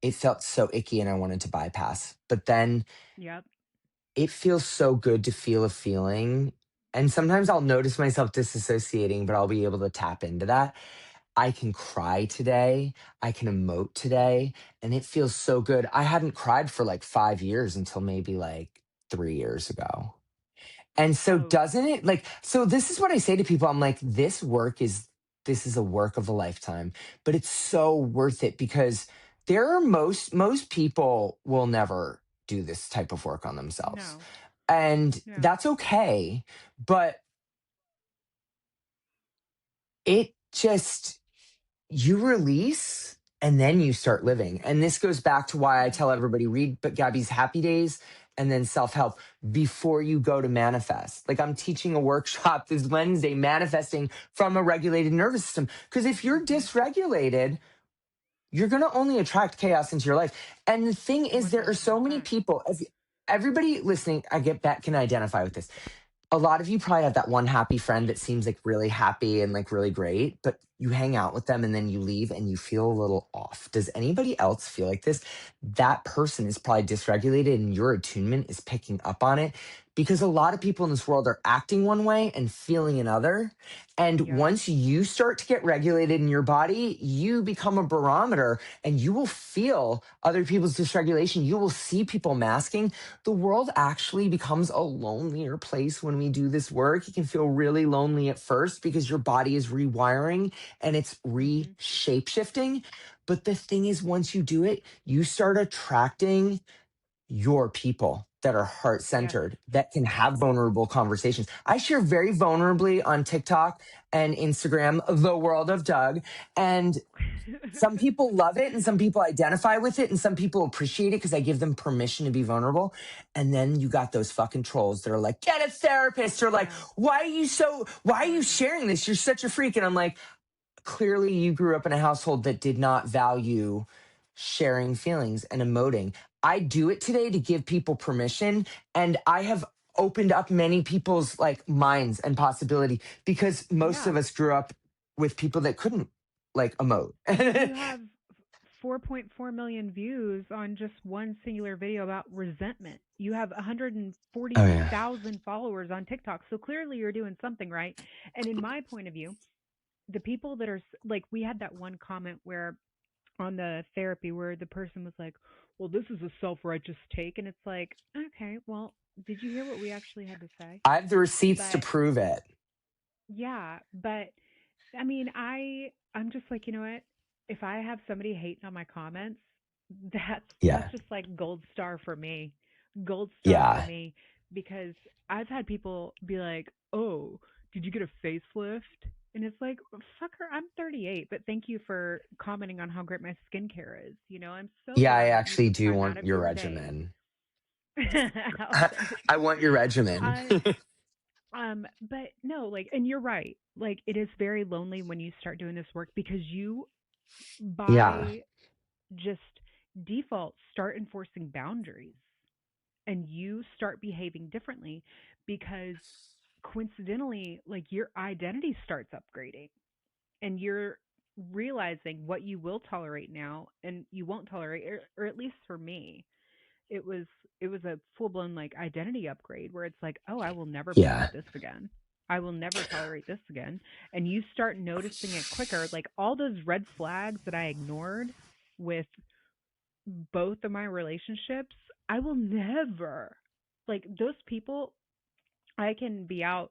it felt so icky and I wanted to bypass. But then Yep. it feels so good to feel a feeling. And sometimes I'll notice myself disassociating, but I'll be able to tap into that. I can cry today. I can emote today. And it feels so good. I hadn't cried for like 5 years until maybe like 3 years ago. And so Oh, doesn't it, like, so this is what I say to people. I'm like, this is a work of a lifetime, but it's so worth it because there are most people will never do this type of work on themselves. no. And No. that's okay, but it just, you release and then you start living. Mhm. And this goes back to why I Mhm. tell everybody read but Gabby's Happy Days and then self-help before you go to manifest. Like I'm teaching a workshop this Wednesday manifesting from a regulated nervous system because if you're Mhm. dysregulated, you're going to only attract chaos into your life. And the thing is there are so many 1000%. people, if everybody listening, I get that can identify with this. A lot of you probably have that one happy friend that seems like really happy and like really great, but you hang out with them and then you leave and you feel a little off. Does anybody else feel like this? That person is probably dysregulated and your attunement is picking up on it because a lot of people in this world are acting one way and feeling another. And Yep. once you start to get regulated in your body, you become a barometer and you will feel other people's dysregulation. You will see people masking. The world actually becomes a lonelier place when we do this work. It can feel really lonely at first because your body is rewiring and it's Mhm. reshape shifting. But the thing is, once you do it, you start attracting your people that are heart Yes. centered, that can have vulnerable conversations. I share very vulnerably on TikTok and Instagram, The World of Doug. And some people love it and some people identify with it and some people appreciate it because I give them permission to be vulnerable. And then you got those fucking trolls that are like, get a therapist, or like, Yeah. why are you Horrible. sharing this? You're such a freak. And I'm like, clearly you grew up in a household that did not value sharing feelings and emoting. I do it today to give people permission, and I have opened up many people's like minds and possibility because most Yeah. of us grew up with people that couldn't like emote. You have 4.4 million views on just one singular video about resentment. You have Oh yeah. 140,000 followers on TikTok. So clearly you're doing something right. And in my point of view, the people that are like, we had that one comment where on the therapy where the person was like, well, this is a self righteous take. And it's like, okay, well, did you hear what we actually had to say? I have the receipts to But prove it. yeah, but I mean, I'm just like, you know what? If I have somebody hating on my comments, that's Yeah. just like gold star for me. Gold star for Yeah. me because I've had people be like, "Oh, did you get a facelift?" And it's like, "Fucker, I'm 38, but thank you for commenting on how great my skincare is. You know, I'm so Yeah, I glad that you actually took do time out want of your your day." regimen. I'll send it. I want your regimen. I but no, like, and you're right. Like, it is very lonely when you start doing this work because you, Yeah. by just default, start enforcing boundaries and you start behaving differently because coincidentally, like, your identity starts upgrading and you're realizing what you will tolerate now and you won't tolerate, or at least for me, it was it was a full blown like identity upgrade where it's like, oh, I will never put up Yeah. with this again. I will never tolerate this again. And you start noticing it quicker. Like all those red flags that I ignored with both of my relationships, I will never, like, those people. I can be out,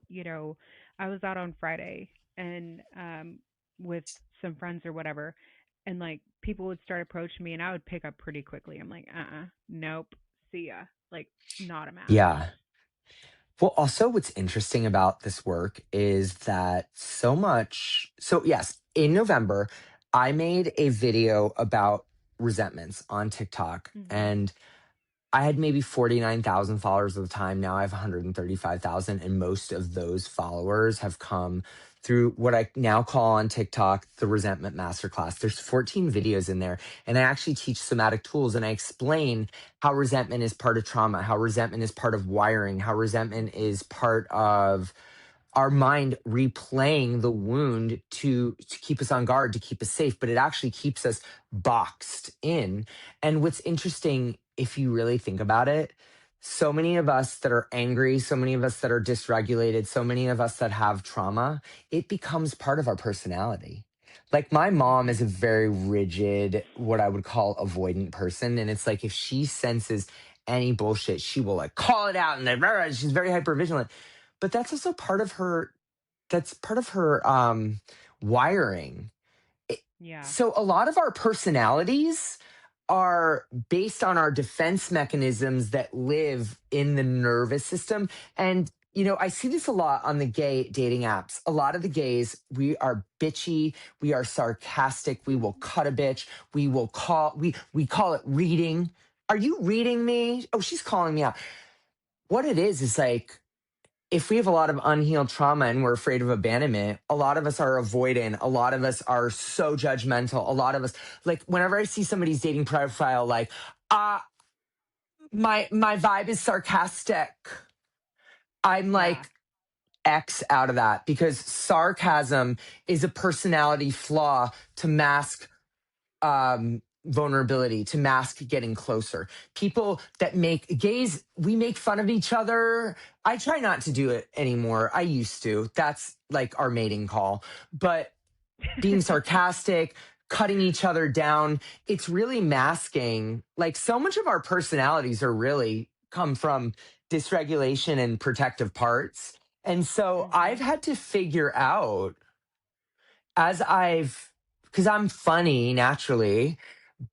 I was out on Friday and with some friends or whatever, and like people would start approaching me and I would pick up pretty quickly. I'm like, nope, see ya. Like, not a match. Yeah. Well, also, what's interesting about this work is that yes, in November, I made a video about resentments on TikTok, Mhm. and I had maybe 49,000 followers at the time. Now I have 135,000. And most of those followers have come through what I now call on TikTok the Resentment Masterclass. There's 14 videos in there. And I actually teach somatic tools and I explain how resentment is part of trauma, how resentment is part of wiring, how resentment Mhm. is part of our mind replaying the wound to keep us on guard, to keep us safe, but it actually keeps us boxed in. And what's interesting, if you really think about it, so many of us that are angry, so many of us that are dysregulated, so many of us that have trauma, it becomes part of our personality. Like my mom is a Mhm. very rigid, what I would call avoidant person. And it's like if she senses any bullshit, she will like call it out and then she's very hyper vigilant, but that's also part of her, that's part of her wiring. It- Yeah. so a lot of our personalities are based on our defense mechanisms that live in the nervous system. And I see this a lot on the gay dating apps. A lot of the gays, we are bitchy, we are sarcastic, we will cut a bitch, we call it reading. Are you reading me? Oh, she's calling me out. What it is like if we have a lot of unhealed trauma and we're afraid of abandonment, a lot of us are avoidant. A lot of us are so judgmental. A lot of us, like, whenever I see somebody's dating profile, like, uh, my vibe is sarcastic. I'm Yeah. like, X out of that because sarcasm is a personality flaw to mask vulnerability, to mask getting closer. People that make gays, we make fun of each other. I try not to do it anymore. I used to. That's like our mating call. But being sarcastic, cutting each other down, it's really masking. Like so much of our personalities are really come from dysregulation and protective parts. And so I've Mhm. had to figure out as because I'm funny naturally,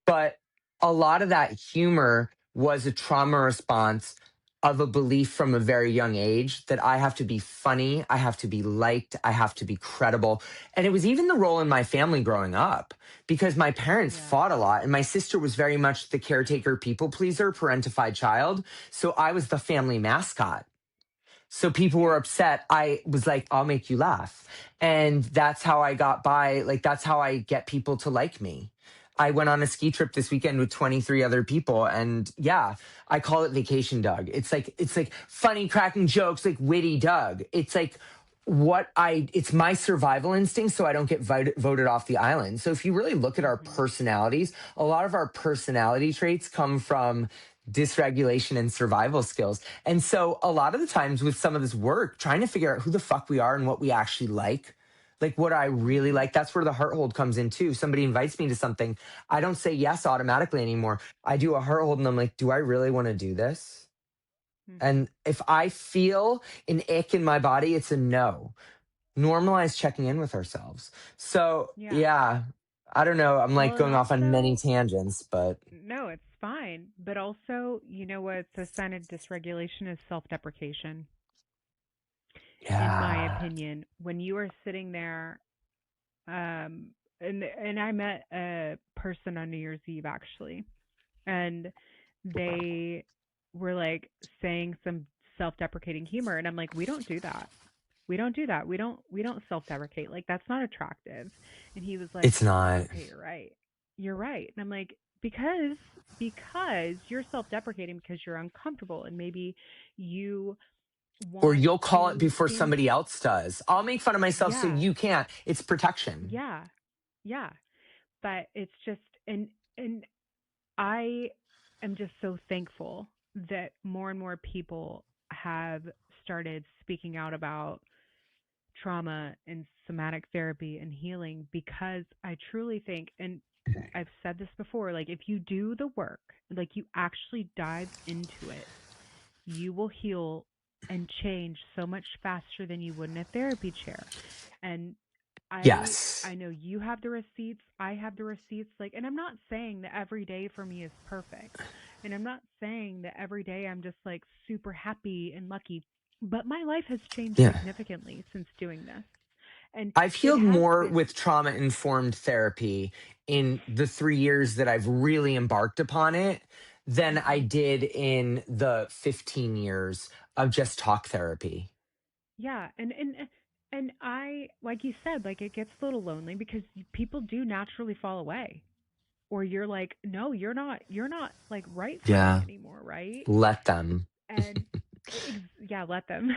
but a lot of that humor was a trauma response of a belief from a very young age that I have to be funny, I have to be liked, I have to be credible. And it was even the role in my family growing up because my parents Yeah. fought a lot and my sister was very much the caretaker, people pleaser, parentified child. So I was the family mascot. So people were Yeah. upset. I was like, I'll make you laugh. And that's how I got by. Like, that's how I get people to like me. I went on a ski trip this weekend with 23 other people. And yeah, I call it Vacation Doug. It's like funny, cracking jokes, like witty Doug. It's like, it's my survival instinct so I don't get voted off the island. So if you really look at our Mhm. personalities, a lot of our personality traits come from dysregulation and survival skills. And so a lot of the times with some of this work, trying to figure out who the fuck we are and what we actually like what I really Mhm. like, that's where the heart hold comes in too. Somebody invites me to something, I don't say yes automatically anymore. I do a heart hold and I'm like, do I really want to do this? Mhm. And if I feel an ick in my body, it's a no. Normalize checking in with ourselves. So Yeah. yeah, I don't know. I'm Well, like and going off on many also, tangents, but no, it's fine. But also, what's a sign of dysregulation is self-deprecation. In my yeah. opinion, when you are sitting there, um, and I met a person on New Year's Eve actually, and they were like saying some self-deprecating humor, and I'm like, we don't do that. We don't do that. We don't self-deprecate. Like that's not attractive. And he was like, It's not. okay, you're right. You're right. And I'm like, because you're self-deprecating because you're uncomfortable and maybe you Or want you'll call it to before seem somebody else does. I'll make fun of myself so yeah, you can't. It's protection. yeah, yeah. But it's just and I am just so thankful that more and more people have started speaking out about trauma and somatic therapy and healing because I truly think, and I've said this before, like if you do the work, like you actually dive into it, you will heal and change so much faster than you would in a therapy chair. And I Yes. know you have the receipts, I have the receipts, like, and I'm not saying that every day for me is perfect. And I'm not saying that every day I'm just like super happy and lucky, but my life has changed Yeah. significantly since doing this. And I've it healed has more been with trauma informed therapy in the 3 years that I've really embarked upon it than I mhm. did in the 15 years of just talk therapy. Yeah, and I like you said, like it gets a little lonely because people do naturally fall away. Or you're like, "No, you're not like right for me Yeah. anymore, right?" Let them. And yeah, let them.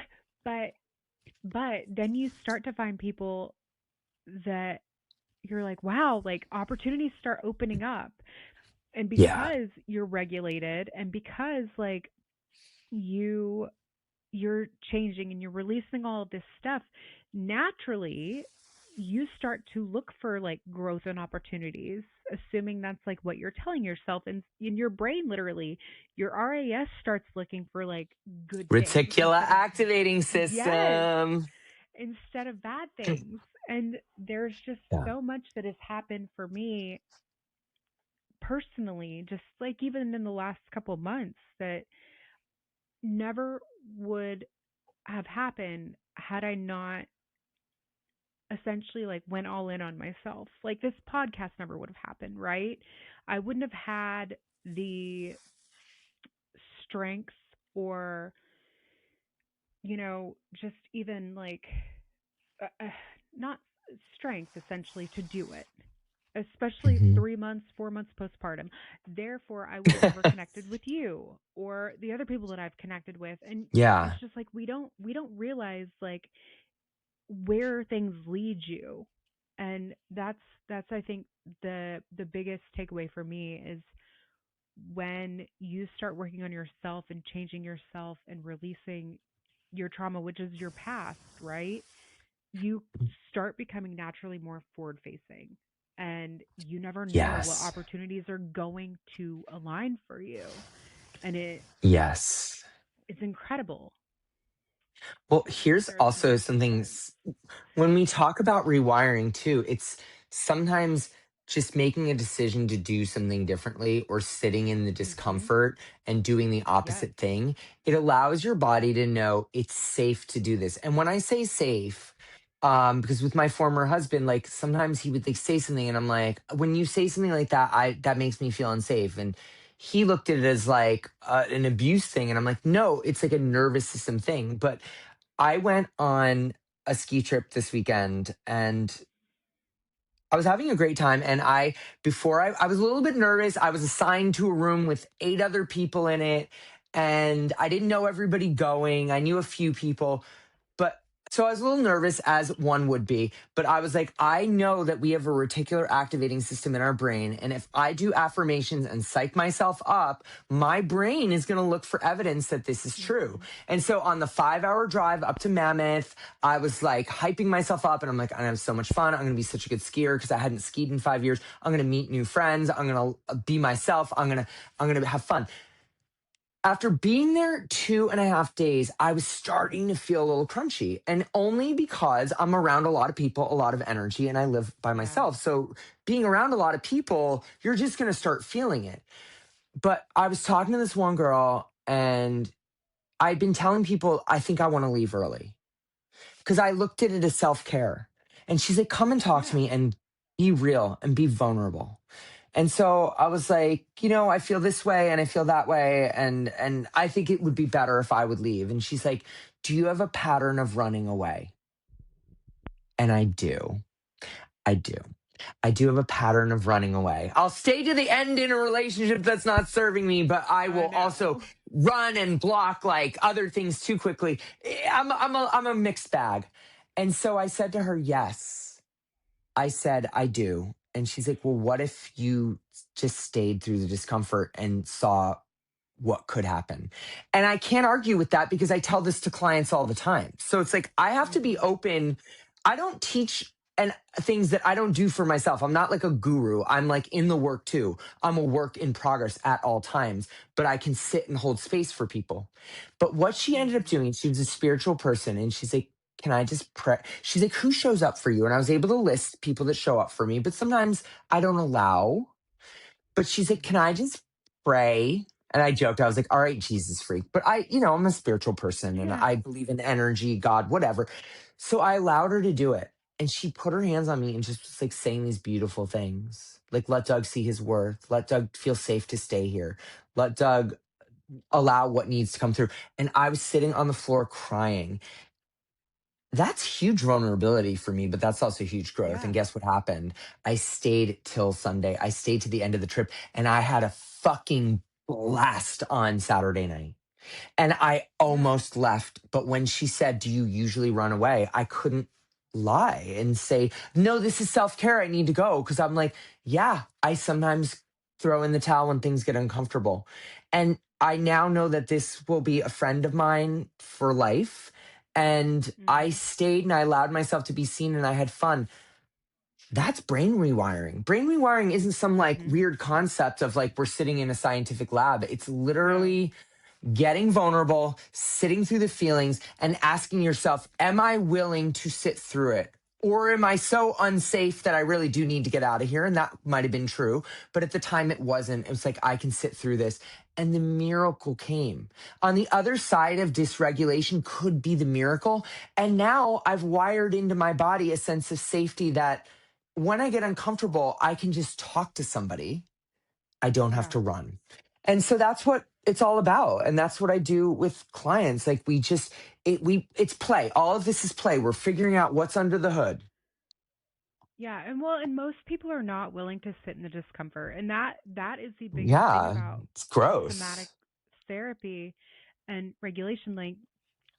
But then you start to find people that you're like, "Wow, like opportunities start opening up." And Yeah. because you're regulated and because like you you're changing and you're releasing all of this stuff, naturally you start to look for like growth and opportunities, assuming that's like what you're telling yourself. And in your brain, literally, your RAS starts looking for like good things Reticular instead of, activating yes, system. instead of bad things. And there's just Yeah. so much that has happened for me personally, just like even in the last couple of months that never would have happened had I not essentially like went all in on myself. Like this podcast never would have happened, right? I wouldn't have had the strength or, just even like not strength essentially to do it. Especially Mhm. 3 months, 4 months postpartum. Therefore, I would have never connected with you or the other people that I've connected with. And it's Yeah. just like we don't realize like where things lead you. And that's I think the biggest takeaway for me is when you start working on yourself and changing yourself and releasing your trauma, which is your past, right? You start becoming naturally more forward facing, and you never know what Yes. opportunities are going to align for you. And Yes. it's incredible. Well, here's There's so also much to be something said. when we talk about rewiring too, it's sometimes just making a decision to do something differently or sitting in the Mhm. discomfort and doing the Yes. opposite thing. It allows your body to know it's safe to do this. And when I say safe, because with my former husband, like sometimes he would like say something and I'm like, when you say something like that, that makes me feel unsafe. And he looked at it as like an abuse thing. And I'm like, no, it's like a nervous system thing. But I went on a ski trip this weekend and I was having a great time. And before I was a little bit nervous. I was assigned to a room with 8 other people in it. And I didn't know everybody going. I knew a few people. But so I was a little nervous, as one would be, but I was like, I know that we have a reticular activating system in our brain. And if I do affirmations and psych myself up, my brain is going to look for evidence that this is true. Mhm. And so on the 5 hour drive up to Mammoth, I was like hyping myself up and I'm like, I'm going to have so much fun. I'm going to be such a good skier because I hadn't skied in 5 years. I'm going to meet new friends. I'm going to be myself. I'm going to have fun. After being there 2.5 days, I was starting to feel a little crunchy, and only because I'm around a lot of people, a lot of energy, and I live by Yeah. myself. So being around a lot of people, you're just going to start feeling it. But I was talking to this one girl, and I'd been telling people, I think I want to leave early because I looked at it as self care. And she's like, come and talk to Yeah. me and be real and be vulnerable. And so I was like, I feel this way and I feel that way. And I think it would be better if I would leave. And she's like, do you have a pattern of running away? And I do. I do. I do have a pattern of running away. I'll stay to the end in a relationship that's not serving me, but I I will also know. run and block like other things too quickly. I'm a mixed bag. And so I said to her, yes. I said, I do. And she's like, well, what if you just stayed through the discomfort and saw what could happen? And I can't argue with that because I tell this to clients all the time. So it's like I have to be Mhm. open. I don't teach and things that I don't do for myself. I'm not like a guru. I'm like in the work too. I'm a work in progress at all times, but I can sit and hold space for people. But what she ended up Mhm. doing, she was a spiritual person and she's like, can I just pray? She's like, who shows up for you? And I was able to list people that show up for me, but sometimes I don't allow. But she's like, can Mhm. I just pray? And I joked, I was like, all right, Jesus freak. But I'm a spiritual person and Yeah. I believe in energy, God, whatever. So I allowed her to do it. And she put her hands on me and just was like saying these beautiful things. Like, let Doug see his worth. Let Doug feel safe to stay here. Let Doug allow what needs to come through. And I was sitting on the floor crying. That's huge vulnerability for me, but that's also huge growth. And Yeah. guess what happened? I stayed till Sunday. I stayed to the end of the trip and I had a fucking blast on Saturday night. And I Yeah. almost left. But when she said, do you usually run away? I couldn't lie and say, no, this is self care. I need to go. Cause I'm like, yeah, I sometimes throw in the towel when things get uncomfortable. And I now know that this will be a friend of mine for life. And I Mhm. stayed and I allowed myself to be seen and I had fun. That's brain rewiring. Brain rewiring isn't some like Mhm. weird concept of like we're sitting in a scientific lab. It's No. literally getting vulnerable, sitting through the feelings, and asking yourself, am I willing to sit through it? Or am I so unsafe that I really do need to get out of here? And that might have been true. But at the time, it wasn't. It was like, I can sit through this. And the miracle came. On the other side of dysregulation could be the miracle. And now I've wired into my body a sense of safety that when I get uncomfortable, I can just talk to somebody. I don't have Yeah. to run. And so that's what it's all about. And that's what I do with clients. Like it's play. All of this is play. We're figuring out what's under the hood. Yeah, and most people are not willing to sit in the discomfort. And that is the biggest thing Yeah, about it's somatic gross. therapy and regulation,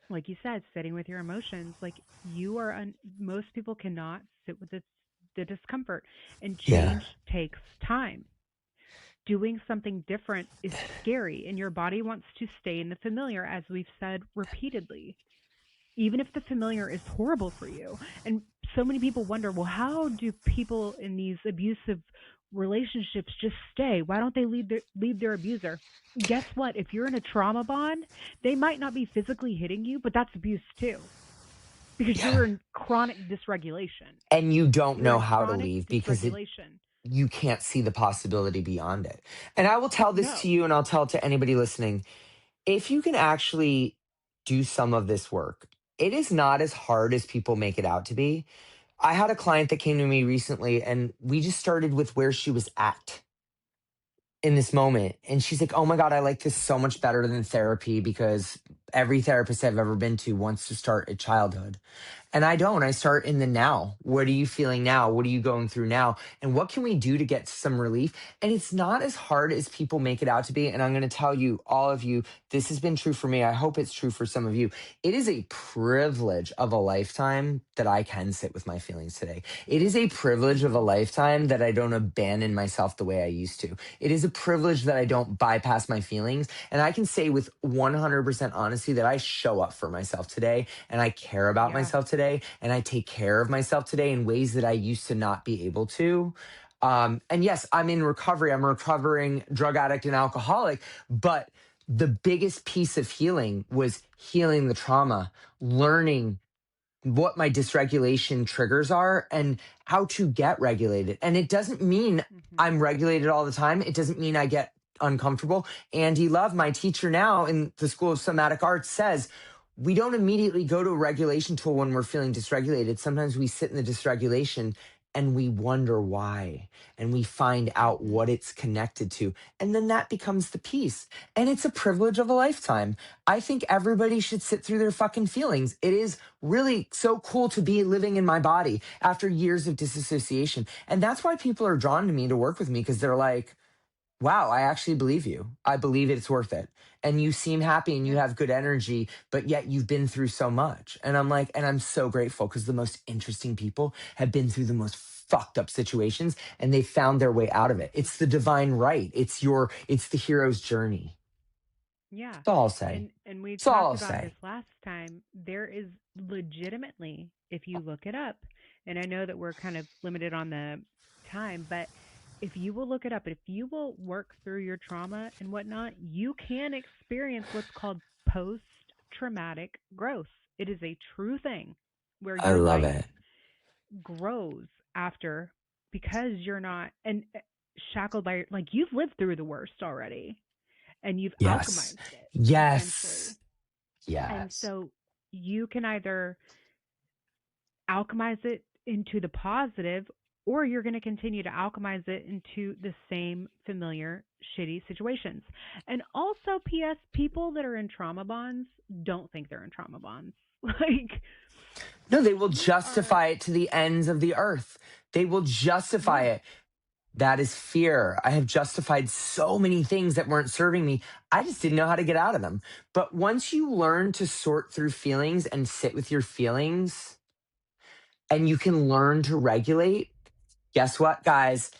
like you said, sitting with your emotions. Like you are most people cannot sit with the discomfort, and Yeah. change takes time. Doing something different is scary, and your body wants to stay in the familiar, as we've said repeatedly, even if the familiar is horrible for you. And so many people wonder, well, how do people in these abusive relationships just stay? Why don't they leave their abuser? Guess what? If you're in a trauma bond, they might not be physically hitting you, but that's abuse too, because Yeah. you're in chronic dysregulation. And you don't You're know in how to chronic leave because dysregulation. you can't see the possibility beyond it. And I will tell this to No. you and I'll tell it to anybody listening. If you can actually do some of this work, it is not as hard as people make it out to be. I had a client that came to me recently and we just started with where she was at in this moment. And she's like, oh my God, I like this so much better than therapy because every therapist I've ever been to wants to start at childhood. And I don't. I start in the now. What are you feeling now? What are you going through now? And what can we do to get some relief? And it's not as hard as people make it out to be. And I'm going to tell you, all of you, this has been true for me. I hope it's true for some of you. It is a privilege of a lifetime that I can sit with my feelings today. It is a privilege of a Mhm. lifetime that I don't abandon myself the way I used to. It is a privilege that I don't bypass my feelings. And I can say with 100% honesty that I show up for myself today and I care about Yeah. myself today and I take care of myself today in ways that I used to not be able to. And yes, I'm in recovery. I'm a recovering drug addict and alcoholic, but the biggest piece of healing was healing the trauma, learning what my dysregulation triggers are and how to get regulated. And it doesn't mean Mhm. I'm regulated all the time. It doesn't mean I get uncomfortable. Andy Love, my teacher now in the School of Somatic Arts, says we don't immediately go to a regulation tool when we're feeling dysregulated. Sometimes we sit in the dysregulation and we wonder why, and we find out Mhm. what it's connected to, and then that becomes the peace. And it's a privilege of a lifetime. I think everybody should sit through their fucking feelings. It is really so cool to be living in my body after years of disassociation. And that's why people are drawn to me to work with me, because they're like, wow, I actually believe you. I believe it's worth it. And you seem happy and you Yeah. have good energy, but yet you've been through so much. And I'm like, and I'm so grateful, because the most interesting people have been through the most fucked up situations and they found their way out of it. Mhm. It's the divine right. It's the hero's journey. Yeah. That's all I'll say. And we That's all talked I'll about this say. last time. There is legitimately, if you look it up, and I know that we're kind of limited on the time, but if you will look it up, if you will work through your trauma and whatnot, you can experience what's called post traumatic growth. It is a true thing where I your love life it. grows after, because you're not and shackled by, like, you've lived through the worst already and you've Yes. alchemized it Yes. essentially. And Yes. so you can either alchemize it into the positive, or you're going to continue to alchemize it into the same familiar shitty situations. And also, PS, people that are in trauma bonds don't think they're in trauma bonds. Like, No, they will you are, justify it to the ends of the earth. They will justify yeah, it. That is fear. I have justified so many things that weren't serving me. I just didn't know how to get out of them. But once you learn to sort through feelings and sit with your feelings, and you can learn to regulate, guess what, guys?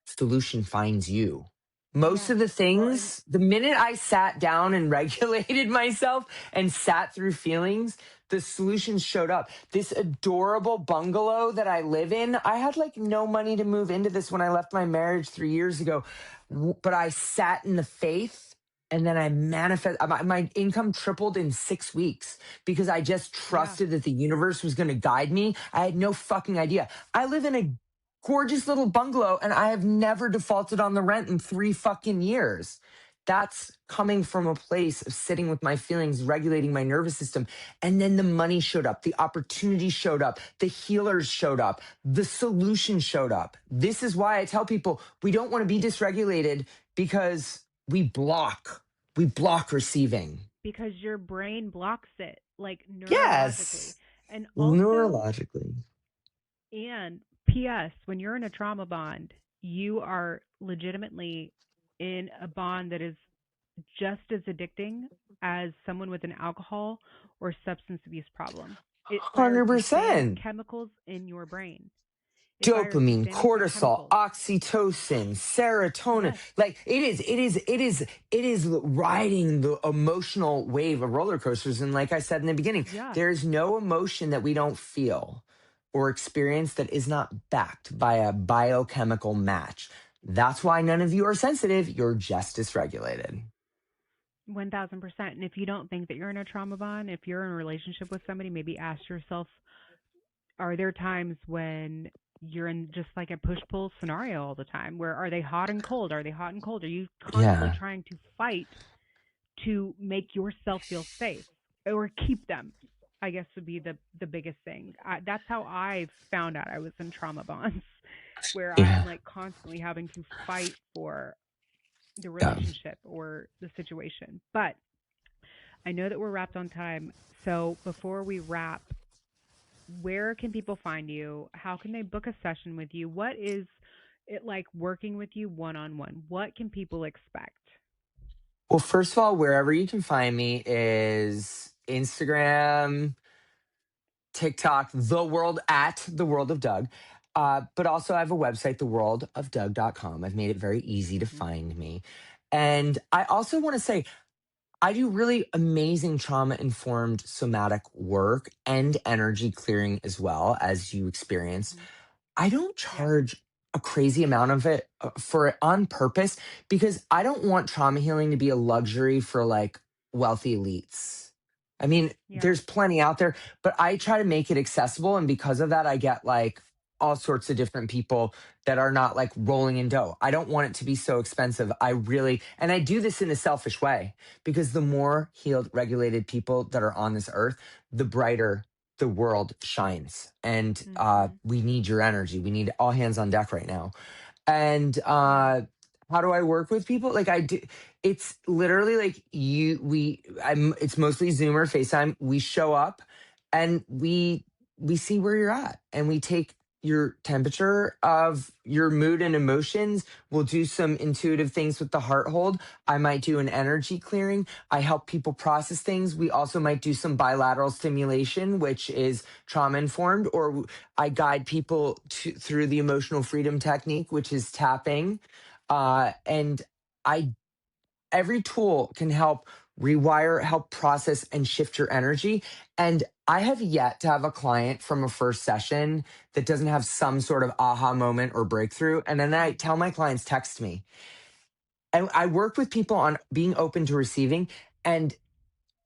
Solution finds you. Most yes. of the Well, and things, the minute I sat down and regulated myself and sat through feelings, the solutions showed up. This adorable bungalow that I live in, I had like no money to move into this when I left my marriage 3 years ago. But I sat in the faith, and then I manifest. My income tripled in 6 weeks because I just yeah, trusted that the universe was going to guide me. I had no fucking idea. I live in a gorgeous little bungalow and I have never defaulted on the rent in 3 fucking years. That's coming from a place of sitting with my feelings, regulating my nervous system. And then the money showed up, the opportunity showed up, the healers showed up, the solution showed up. This is why I tell people we don't want to be dysregulated, because we block receiving. because your brain blocks it, like, neurologically. Yes, And also, neurologically. and PS, when you're in a trauma bond, you are legitimately in a bond that is just as addicting as someone with an alcohol or substance abuse problem. It fires the same 100%. chemicals in your brain. It fires the Dopamine, same exact cortisol, chemicals. oxytocin, serotonin. Yes. Like it is riding the emotional wave of roller coasters. And like I said in the beginning, Yeah. there's no emotion that we don't feel or experience that is not backed by a biochemical match. That's why none of you are sensitive. You're just dysregulated. 1000%. And if you don't think that you're in a trauma bond, if you're in a relationship with somebody, maybe ask yourself, are there times when you're in just like a push pull scenario all the time, where are they hot and cold? Are they hot and cold? Are you constantly Yeah. trying to fight to make yourself feel safe or keep them? I guess would be the biggest thing. That's how I found out I was in trauma bonds, where I'm Yeah. like constantly having to fight for the Yeah. relationship or the situation. But I know that we're wrapped on time. So before we wrap, where can people find you? How can they book a session with you? What is it like working with you one on one? What can people expect? Well, first of all, wherever you can find me is Instagram, TikTok, the world of Doug. But also I have a website, theworldofdoug.com. I've made it very easy to Hmm. find me. And I also want to say, I do really amazing trauma informed somatic work and energy clearing as well, as you experience. Hmm. I don't Yeah. charge a crazy amount of it for it on purpose, because I don't want trauma healing to be a luxury for like wealthy elites. I mean, Yeah. there's plenty out there, but I try to make it accessible. And because of that, I get like all sorts of different people that are not like rolling in dough. I don't want it to be so expensive. And I do this in a selfish way, because the more healed, regulated people that are on this earth, the brighter. the world shines. And Mhm. we need your energy. We need all hands on deck right now. And Yeah. how do I work with people? Like I do, it's literally like it's mostly Zoom or FaceTime. We show up and we see where you're at, and we take your temperature of your mood and emotions. We'll do some intuitive things with the heart hold. I might do an energy clearing. I help people process things. We also might do some bilateral stimulation, which is trauma informed, or I guide people through the emotional freedom technique, which is tapping. And I every tool can help rewire, help process, and shift your energy. And I have yet to have a client from a first session that doesn't have some sort of aha moment or breakthrough. And then I tell Mhm. my clients, text me. And I work with people on being open to receiving. And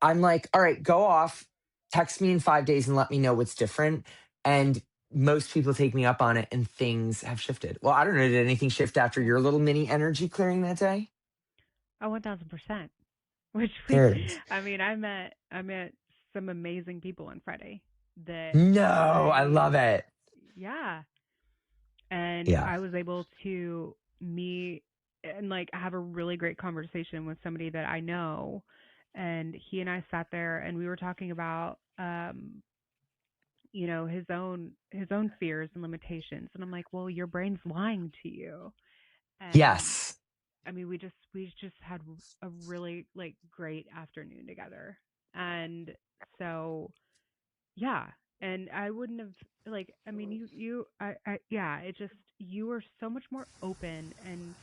I'm like, all right, go off, text me in 5 days and let me know what's different. And most people take me up on it and things have shifted. Well, I don't know. Did anything shift after Yeah. your little mini energy clearing that day? Oh, 1000%. Which we, There it is. I mean, I met some amazing people on Friday that No, I love I, it. yeah, and Yeah. I was able to meet and like have a really great conversation with somebody that I know, and he and I sat there and we were talking about his own fears and limitations, and I'm like, well, your brain's lying to you. And Yes. I mean, we just had a really like great afternoon together. And so, yeah, and I wouldn't have like I mean, I yeah, it just you are so much more open, and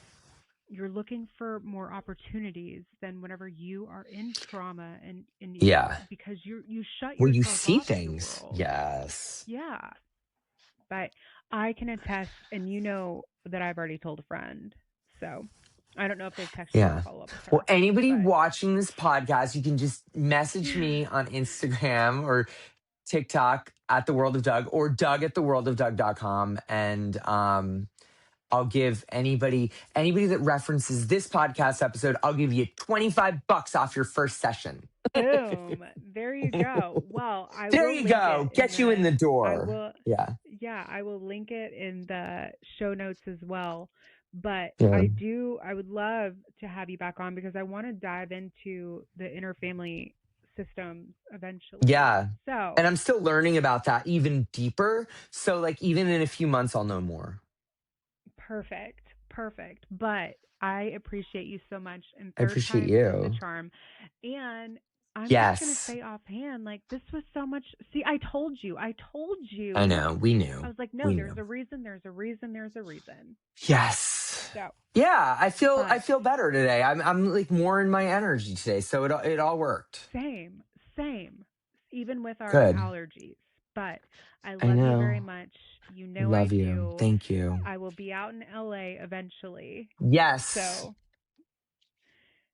you're looking for more opportunities than whenever you are in trauma, and Yeah. because you shut Well, you yourself see off to the things. world. Yes. Yeah. But I can attest, and you know that I've already told a friend. So I don't know if they've texted you to Yeah. follow up with Well, her. anybody But watching this podcast, you can just message me on Instagram or TikTok at the World of Doug, or Doug at theworldofdoug.com. And I'll give anybody that references this podcast episode, I'll give you $25 off your first session. boom, there you go. Well, I There will you link it go. in Get you in the the I door. will Yeah. yeah, I will link it in the show notes as well. But Yeah. I would love to have you back on because I want to dive into the inner family systems eventually. Yeah. And So, I'm still learning about that even deeper. So, like, even in a few months, I'll know more. perfect, perfect. But I appreciate you so much, and I third appreciate time's the you. charm. And I'm just gonna Yes. say offhand, like this was so much. See, I told you, I I told you. know. We I knew. was like, no, We there's knew. a reason, there's a reason, there's a reason. Yes. So, Yeah, I but feel better today. I'm like more in my energy today. So it all worked. same, same, even with our Good. allergies. But I I love you very know. much. You I know I love you. do. Thank you. I will be out in LA eventually. Yes. So,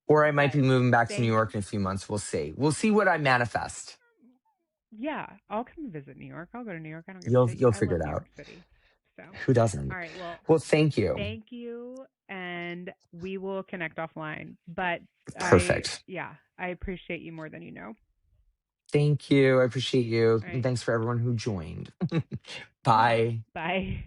Or I might but be moving back to New thank York in a few months. We'll see. We'll see what I manifest. Yeah, I'll come visit New York. I'll go to New York. I don't give a You'll shit. you'll I figure love it New York out. City. So, Who all doesn't? right. Well, Well, thank you. thank you, and we will connect offline. But Perfect. I appreciate you more than you know. Thank you. I appreciate you. All And right. thanks for everyone who joined. Yeah. Bye. Bye.